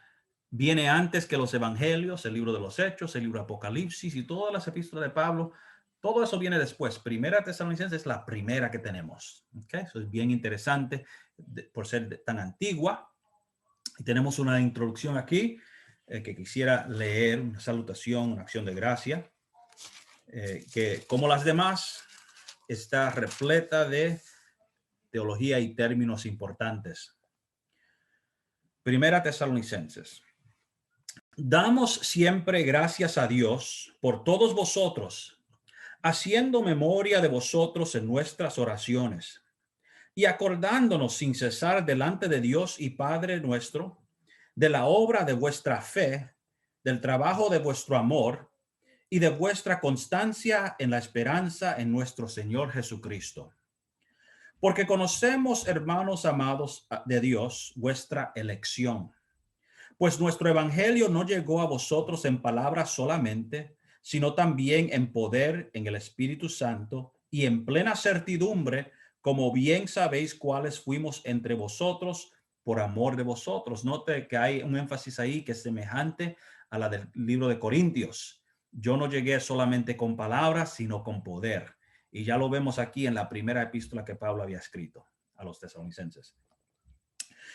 [SPEAKER 1] viene antes que los evangelios, el libro de los Hechos, el libro de Apocalipsis y todas las epístolas de Pablo. Todo eso viene después. Primera Tesalonicenses es la primera que tenemos. ¿Okay? Eso es bien interesante por ser tan antigua. Y tenemos una introducción aquí que quisiera leer, una salutación, una acción de gracia, que como las demás está repleta de teología y términos importantes. Primera Tesalonicenses. Damos siempre gracias a Dios por todos vosotros, haciendo memoria de vosotros en nuestras oraciones y acordándonos sin cesar delante de Dios y Padre nuestro, de la obra de vuestra fe, del trabajo de vuestro amor y de vuestra constancia en la esperanza en nuestro Señor Jesucristo. Porque conocemos, hermanos amados de Dios, vuestra elección. Pues nuestro evangelio no llegó a vosotros en palabras solamente, sino también en poder, en el Espíritu Santo y en plena certidumbre, como bien sabéis cuáles fuimos entre vosotros por amor de vosotros. Note que hay un énfasis ahí que es semejante a la del libro de Corintios. Yo no llegué solamente con palabras, sino con poder. Y ya lo vemos aquí en la primera epístola que Pablo había escrito a los tesalonicenses.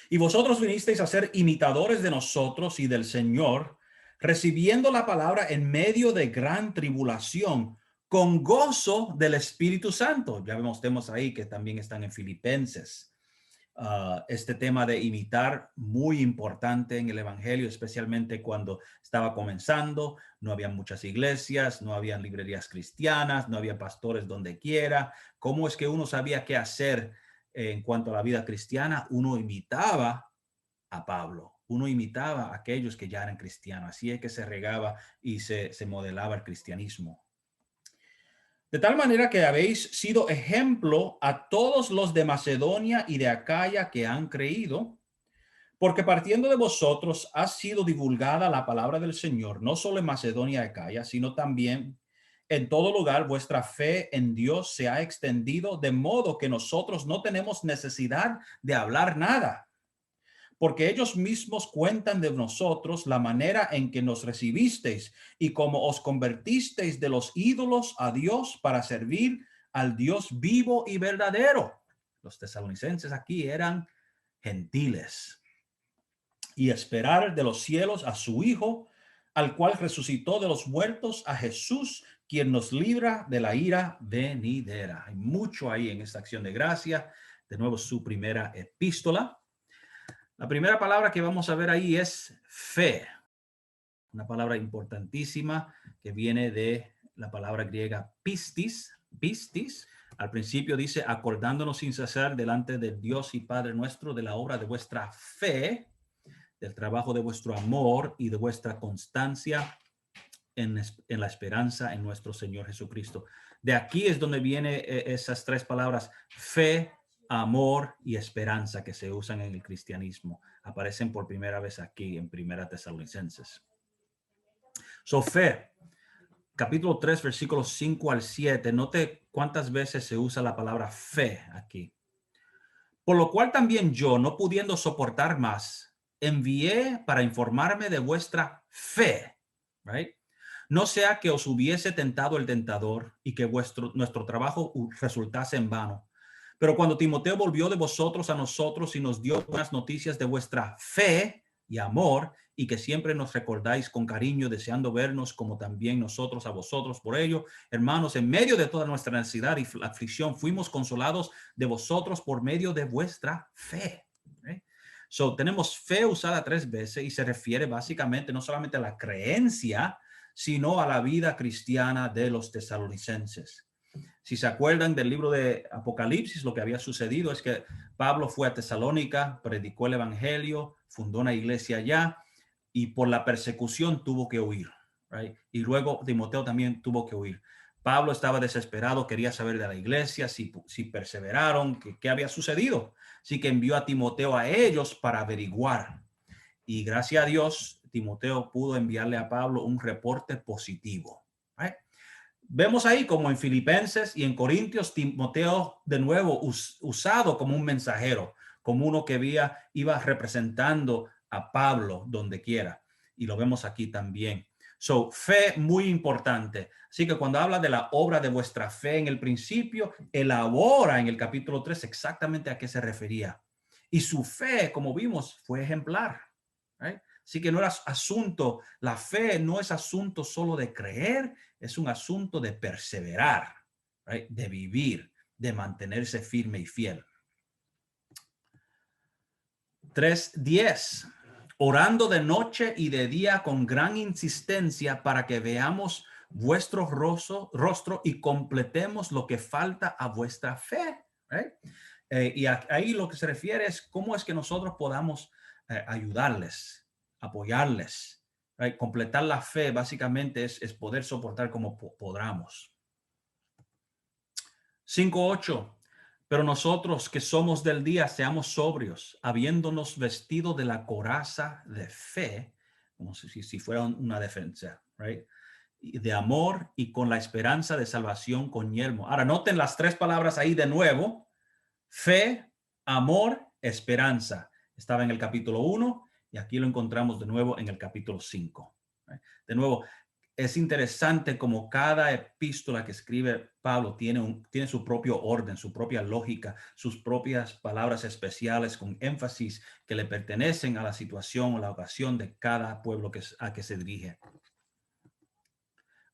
[SPEAKER 1] Y vosotros vinisteis a ser imitadores de nosotros y del Señor, recibiendo la palabra en medio de gran tribulación, con gozo del Espíritu Santo. Ya vemos temas ahí que también están en Filipenses. Este tema de imitar, muy importante en el evangelio, especialmente cuando estaba comenzando. No había muchas iglesias, no habían librerías cristianas, no había pastores donde quiera. ¿Cómo es que uno sabía qué hacer en cuanto a la vida cristiana? Uno imitaba a Pablo, uno imitaba a aquellos que ya eran cristianos. Así es que se regaba y se modelaba el cristianismo. De tal manera que habéis sido ejemplo a todos los de Macedonia y de Acaya que han creído, porque partiendo de vosotros ha sido divulgada la palabra del Señor, no solo en Macedonia y Acaya, sino también en todo lugar. Vuestra fe en Dios se ha extendido, de modo que nosotros no tenemos necesidad de hablar nada, porque ellos mismos cuentan de nosotros la manera en que nos recibisteis y cómo os convertisteis de los ídolos a Dios para servir al Dios vivo y verdadero. Los tesalonicenses aquí eran gentiles. Y esperar de los cielos a su Hijo, al cual resucitó de los muertos, a Jesús, quien nos libra de la ira venidera. Hay mucho ahí en esta acción de gracia. De nuevo, su primera epístola. La primera palabra que vamos a ver ahí es fe, una palabra importantísima que viene de la palabra griega pistis, pistis. Al principio dice, acordándonos sin cesar delante del Dios y Padre nuestro de la obra de vuestra fe, del trabajo de vuestro amor y de vuestra constancia en la esperanza en nuestro Señor Jesucristo. De aquí es donde vienen esas tres palabras, fe, amor y esperanza, que se usan en el cristianismo. Aparecen por primera vez aquí en Primera Tesalonicenses. So, fe, capítulo 3, versículos 5 al 7. Note cuántas veces se usa la palabra fe aquí. Por lo cual también yo, no pudiendo soportar más, envié para informarme de vuestra fe, right? No sea que os hubiese tentado el tentador y que nuestro trabajo resultase en vano. Pero cuando Timoteo volvió de vosotros a nosotros y nos dio buenas noticias de vuestra fe y amor, y que siempre nos recordáis con cariño, deseando vernos como también nosotros a vosotros. Por ello, hermanos, en medio de toda nuestra necesidad y aflicción, fuimos consolados de vosotros por medio de vuestra fe. ¿Okay? So, tenemos fe usada tres veces y se refiere básicamente no solamente a la creencia, sino a la vida cristiana de los tesalonicenses. Si se acuerdan del libro de Apocalipsis, lo que había sucedido es que Pablo fue a Tesalónica, predicó el evangelio, fundó una iglesia allá y por la persecución tuvo que huir. Right? Y luego Timoteo también tuvo que huir. Pablo estaba desesperado, quería saber de la iglesia, si perseveraron, qué había sucedido. Así que envió a Timoteo a ellos para averiguar. Y gracias a Dios, Timoteo pudo enviarle a Pablo un reporte positivo. Right? Vemos ahí como en Filipenses y en Corintios, Timoteo de nuevo usado como un mensajero, como uno que iba representando a Pablo donde quiera. Y lo vemos aquí también. So, fe muy importante. Así que cuando habla de la obra de vuestra fe en el principio, elabora en el capítulo 3 exactamente a qué se refería. Y su fe, como vimos, fue ejemplar. Right? Así que no era asunto, la fe no es asunto solo de creer, es un asunto de perseverar, right? De vivir, de mantenerse firme y fiel. 3:10. Orando de noche y de día con gran insistencia para que veamos vuestro rostro y completemos lo que falta a vuestra fe. Right? Y ahí lo que se refiere es cómo es que nosotros podamos ayudarles, apoyarles. Right? Completar la fe básicamente es poder soportar como podamos. 5:8. Pero nosotros que somos del día, seamos sobrios, habiéndonos vestido de la coraza de fe, como si fuera una defensa, right? De amor y con la esperanza de salvación con yelmo. Ahora, noten las tres palabras ahí de nuevo: fe, amor, esperanza. Estaba en el capítulo 1 y aquí lo encontramos de nuevo en el capítulo 5. Right? De nuevo, es interesante como cada epístola que escribe Pablo tiene su propio orden, su propia lógica, sus propias palabras especiales con énfasis que le pertenecen a la situación o la ocasión de cada pueblo a que se dirige.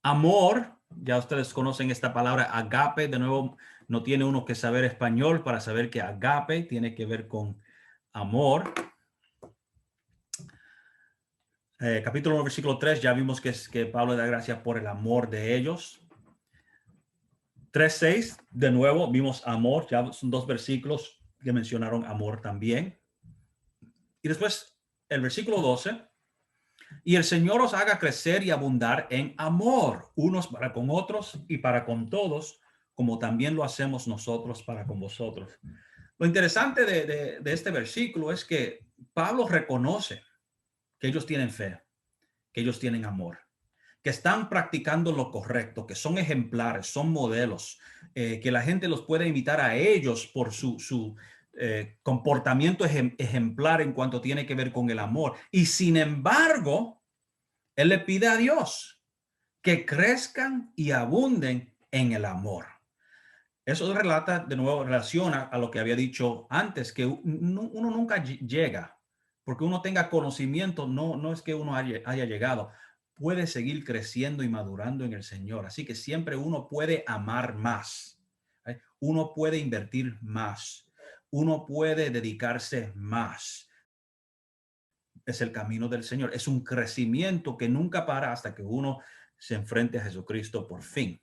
[SPEAKER 1] Amor, ya ustedes conocen esta palabra agape. De nuevo, no tiene uno que saber español para saber que agape tiene que ver con amor. Capítulo 1, versículo 3, ya vimos que Pablo da gracias por el amor de ellos. 3:6, de nuevo, vimos amor, ya son dos versículos que mencionaron amor también. Y después el versículo 12, y el Señor os haga crecer y abundar en amor, unos para con otros y para con todos, como también lo hacemos nosotros para con vosotros. Lo interesante de este versículo es que Pablo reconoce que ellos tienen fe, que ellos tienen amor, que están practicando lo correcto, que son ejemplares, son modelos, que la gente los puede imitar a ellos por su comportamiento ejemplar en cuanto tiene que ver con el amor. Y sin embargo, él le pide a Dios que crezcan y abunden en el amor. Eso relata, de nuevo, relaciona a lo que había dicho antes, que uno nunca llega, porque uno tenga conocimiento, no es que uno haya llegado, puede seguir creciendo y madurando en el Señor. Así que siempre uno puede amar más, ¿eh? Uno puede invertir más, uno puede dedicarse más. Es el camino del Señor, es un crecimiento que nunca para hasta que uno se enfrente a Jesucristo por fin.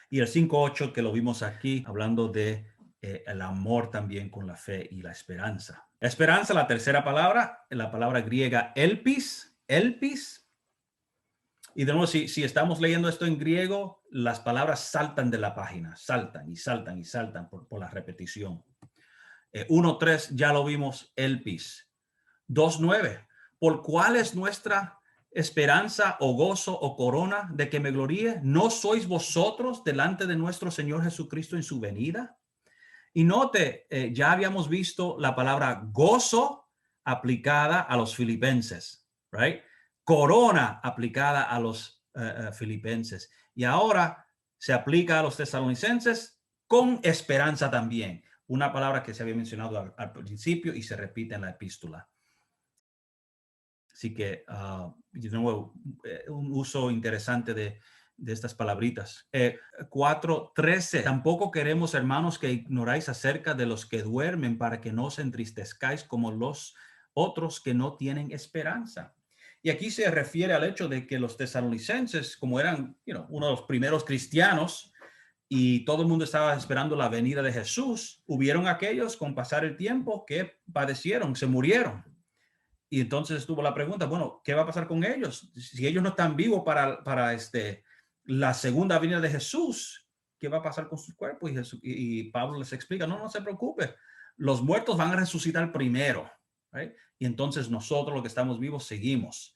[SPEAKER 1] Y el 5:8 que lo vimos aquí, hablando de el amor también con la fe y la esperanza. Esperanza, la tercera palabra, la palabra griega elpis, elpis. Y de nuevo, si estamos leyendo esto en griego, las palabras saltan de la página, saltan y saltan y saltan por la repetición. 1:3 ya lo vimos, elpis. 2:9, ¿por cuál es nuestra esperanza o gozo o corona de que me gloríe? ¿No sois vosotros delante de nuestro Señor Jesucristo en su venida? Y note, ya habíamos visto la palabra gozo aplicada a los filipenses, right? Corona aplicada a los filipenses. Y ahora se aplica a los tesalonicenses con esperanza también. Una palabra que se había mencionado al principio y se repite en la epístola. Así que, de nuevo, un uso interesante de estas palabritas. 4:13. Tampoco queremos, hermanos, que ignoráis acerca de los que duermen para que no os entristezcáis como los otros que no tienen esperanza. Y aquí se refiere al hecho de que los tesalonicenses, como eran uno de los primeros cristianos, y todo el mundo estaba esperando la venida de Jesús, hubieron aquellos con pasar el tiempo que padecieron, se murieron. Y entonces estuvo la pregunta, bueno, ¿qué va a pasar con ellos? Si ellos no están vivos para la segunda venida de Jesús, ¿qué va a pasar con sus cuerpos? Y Pablo les explica, no se preocupe, los muertos van a resucitar primero, ¿right? Y entonces nosotros, los que estamos vivos, seguimos.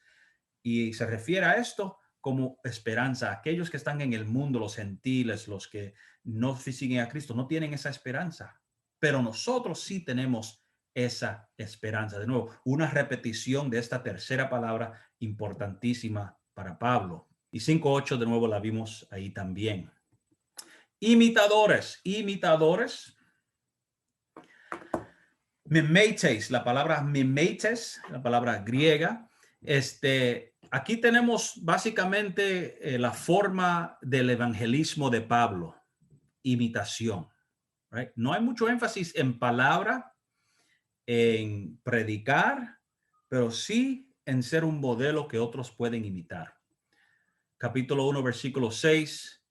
[SPEAKER 1] Y se refiere a esto como esperanza. Aquellos que están en el mundo, los gentiles, los que no siguen a Cristo, no tienen esa esperanza. Pero nosotros sí tenemos esa esperanza. De nuevo, una repetición de esta tercera palabra importantísima para Pablo. Y 5:8 de nuevo la vimos ahí también. Imitadores, imitadores. Mimetes, la palabra mimetes, la palabra griega. Aquí tenemos básicamente la forma del evangelismo de Pablo, imitación. Right? No hay mucho énfasis en palabra, en predicar, pero sí en ser un modelo que otros pueden imitar. Capítulo 1, versículo 6.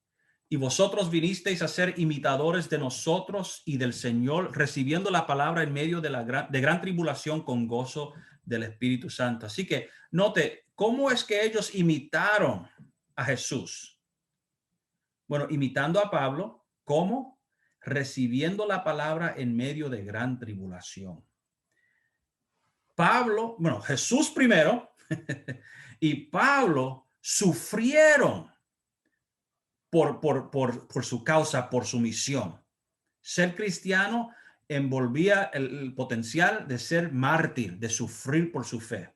[SPEAKER 1] Y vosotros vinisteis a ser imitadores de nosotros y del Señor, recibiendo la palabra en medio de gran tribulación con gozo del Espíritu Santo. Así que note, ¿cómo es que ellos imitaron a Jesús? Bueno, imitando a Pablo, ¿cómo? Recibiendo la palabra en medio de gran tribulación. Pablo, bueno, Jesús primero y Pablo sufrieron por su causa, por su misión. Ser cristiano envolvía el potencial de ser mártir, de sufrir por su fe.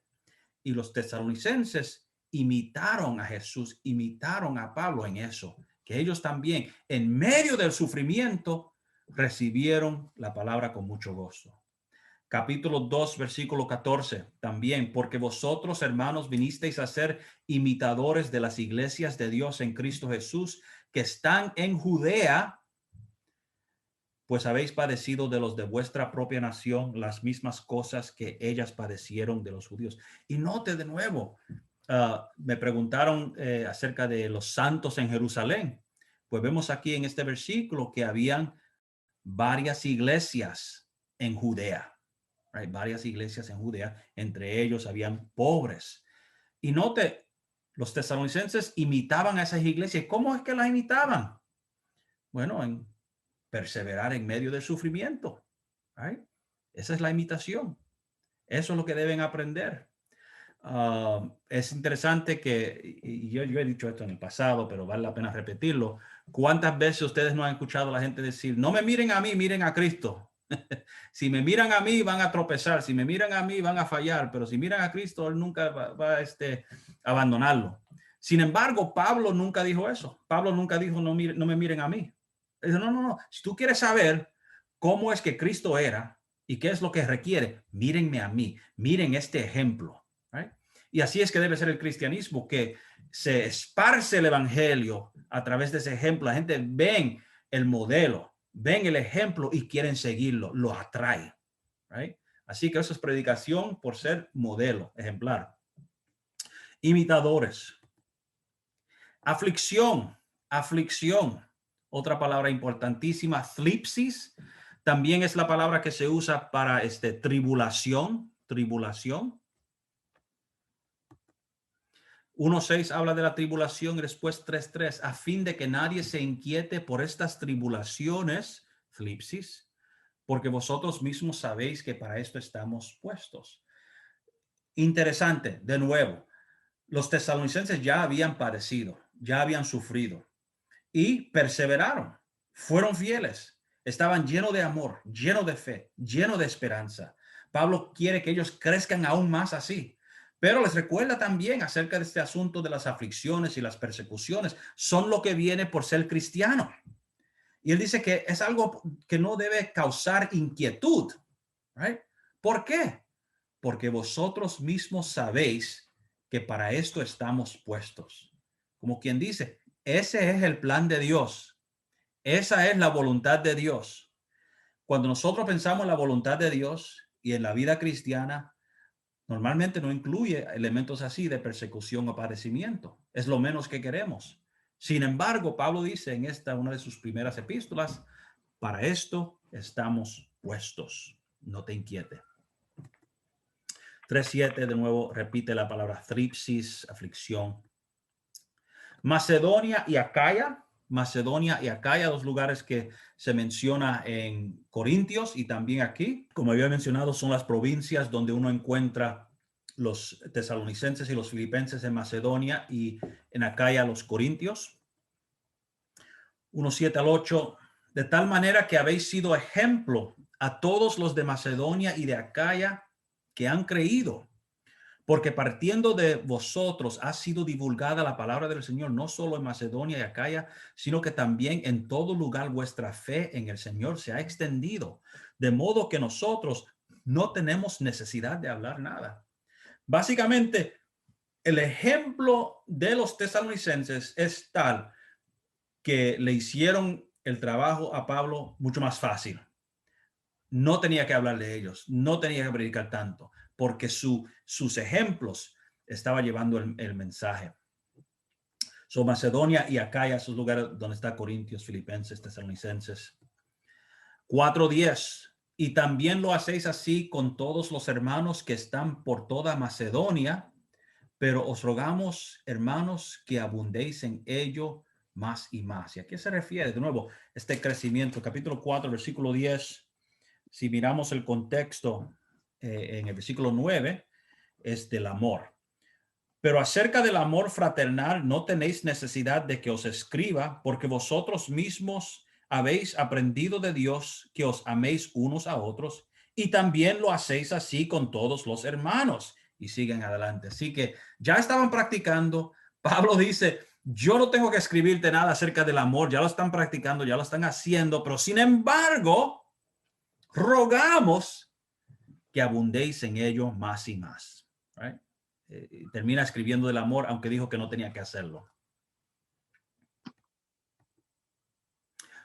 [SPEAKER 1] Y los tesalonicenses imitaron a Jesús, imitaron a Pablo en eso, que ellos también, en medio del sufrimiento, recibieron la palabra con mucho gozo. Capítulo 2, versículo 14, también, porque vosotros, hermanos, vinisteis a ser imitadores de las iglesias de Dios en Cristo Jesús, que están en Judea, pues habéis padecido de los de vuestra propia nación las mismas cosas que ellas padecieron de los judíos. Y note de nuevo, me preguntaron acerca de los santos en Jerusalén. Pues vemos aquí en este versículo que habían varias iglesias en Judea. Right? Varias iglesias en Judea, entre ellos habían pobres. Y note, los tesalonicenses imitaban a esas iglesias. ¿Cómo es que las imitaban? Bueno, en perseverar en medio del sufrimiento. Right? Esa es la imitación. Eso es lo que deben aprender. Es interesante que, y yo he dicho esto en el pasado, pero vale la pena repetirlo. ¿Cuántas veces ustedes no han escuchado a la gente decir, no me miren a mí, miren a Cristo? Si me miran a mí, van a tropezar. Si me miran a mí, van a fallar. Pero si miran a Cristo, Él nunca va a abandonarlo. Sin embargo, Pablo nunca dijo eso. Pablo nunca dijo, no me miren a mí. Dijo, no. Si tú quieres saber cómo es que Cristo era y qué es lo que requiere, mírenme a mí. Miren este ejemplo. Right? Y así es que debe ser el cristianismo, que se esparce el evangelio a través de ese ejemplo. La gente ven el modelo, ven el ejemplo y quieren seguirlo, lo atrae. Right? Así que eso es predicación por ser modelo, ejemplar. Imitadores. Aflicción. Otra palabra importantísima, thlipsis, también es la palabra que se usa para tribulación. 1:6 habla de la tribulación y después 3:3, a fin de que nadie se inquiete por estas tribulaciones, thlipsis, porque vosotros mismos sabéis que para esto estamos puestos. Interesante, de nuevo, los tesalonicenses ya habían padecido, ya habían sufrido y perseveraron, fueron fieles, estaban llenos de amor, llenos de fe, llenos de esperanza. Pablo quiere que ellos crezcan aún más así. Pero les recuerda también acerca de este asunto de las aflicciones y las persecuciones. Son lo que viene por ser cristiano. Y él dice que es algo que no debe causar inquietud. Right? ¿Por qué? Porque vosotros mismos sabéis que para esto estamos puestos. Como quien dice, ese es el plan de Dios. Esa es la voluntad de Dios. Cuando nosotros pensamos en la voluntad de Dios y en la vida cristiana, normalmente no incluye elementos así de persecución o padecimiento. Es lo menos que queremos. Sin embargo, Pablo dice en una de sus primeras epístolas, para esto estamos puestos. No te inquiete. 3:7 de nuevo repite la palabra thlipsis, aflicción. Macedonia y Acaya, dos lugares que se menciona en Corintios y también aquí, como había mencionado, son las provincias donde uno encuentra los tesalonicenses y los filipenses en Macedonia y en Acaya los corintios. 1:7-8, de tal manera que habéis sido ejemplo a todos los de Macedonia y de Acaya que han creído. Porque partiendo de vosotros ha sido divulgada la palabra del Señor, no solo en Macedonia y Acaya, sino que también en todo lugar vuestra fe en el Señor se ha extendido, de modo que nosotros no tenemos necesidad de hablar nada. Básicamente, el ejemplo de los tesalonicenses es tal que le hicieron el trabajo a Pablo mucho más fácil. No tenía que hablar de ellos, no tenía que predicar tanto, porque sus ejemplos estaba llevando el mensaje. Macedonia y Acaya, esos lugares donde está Corintios, Filipenses, Tesalonicenses. 4:10, y también lo hacéis así con todos los hermanos que están por toda Macedonia, pero os rogamos, hermanos, que abundéis en ello más y más. ¿Y a qué se refiere? De nuevo, este crecimiento, capítulo 4, versículo 10. Si miramos el contexto en el versículo 9, es del amor. Pero acerca del amor fraternal no tenéis necesidad de que os escriba, porque vosotros mismos habéis aprendido de Dios que os améis unos a otros, y también lo hacéis así con todos los hermanos. Y siguen adelante. Así que ya estaban practicando. Pablo dice, yo no tengo que escribirte nada acerca del amor, ya lo están practicando, ya lo están haciendo, pero sin embargo, rogamos que abundéis en ello más y más. Right? Termina escribiendo del amor, aunque dijo que no tenía que hacerlo.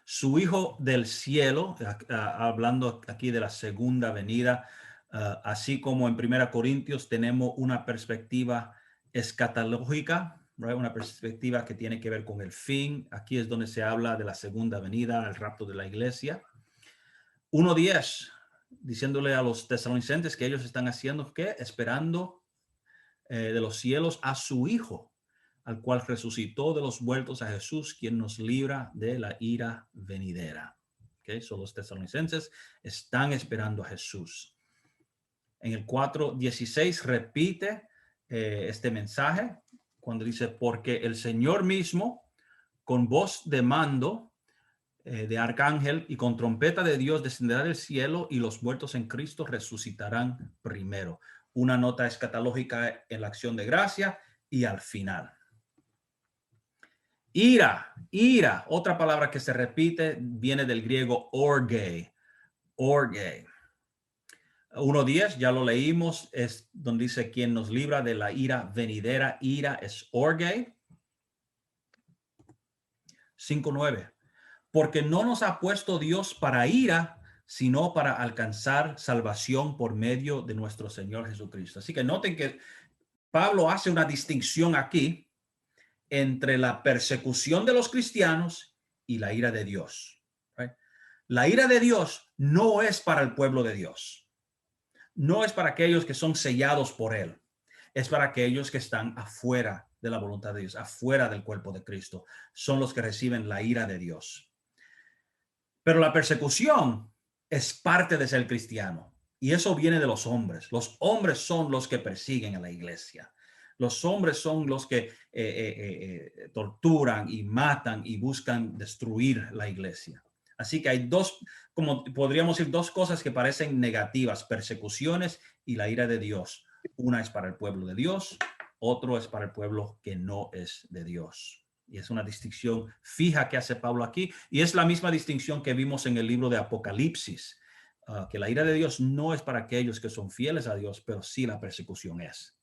[SPEAKER 1] Su Hijo del cielo, hablando aquí de la segunda venida, así como en 1 Corintios tenemos una perspectiva escatológica, right? Una perspectiva que tiene que ver con el fin. Aquí es donde se habla de la segunda venida, el rapto de la iglesia. 1:10, diciéndole a los tesalonicenses que ellos están haciendo, ¿qué? Esperando de los cielos a su Hijo, al cual resucitó de los muertos, a Jesús, quien nos libra de la ira venidera. Okay, so los tesalonicenses están esperando a Jesús. En el 4:16 repite este mensaje cuando dice, porque el Señor mismo, con voz de mando de arcángel y con trompeta de Dios, descenderá del cielo y los muertos en Cristo resucitarán primero. Una nota escatológica en la acción de gracia y al final. Ira, otra palabra que se repite, viene del griego orge. 1:10, ya lo leímos, es donde dice quien nos libra de la ira venidera. Ira es orge. 5:9, porque no nos ha puesto Dios para ira, sino para alcanzar salvación por medio de nuestro Señor Jesucristo. Así que noten que Pablo hace una distinción aquí entre la persecución de los cristianos y la ira de Dios. Right? La ira de Dios no es para el pueblo de Dios. No es para aquellos que son sellados por él. Es para aquellos que están afuera de la voluntad de Dios, afuera del cuerpo de Cristo. Son los que reciben la ira de Dios. Pero la persecución es parte de ser cristiano. Y eso viene de los hombres. Los hombres son los que persiguen a la iglesia. Los hombres son los que torturan y matan y buscan destruir la iglesia. Así que hay dos, como podríamos decir, dos cosas que parecen negativas: persecuciones y la ira de Dios. Una es para el pueblo de Dios, otro es para el pueblo que no es de Dios. Y es una distinción fija que hace Pablo aquí. Y es la misma distinción que vimos en el libro de Apocalipsis, que la ira de Dios no es para aquellos que son fieles a Dios, pero sí la persecución es.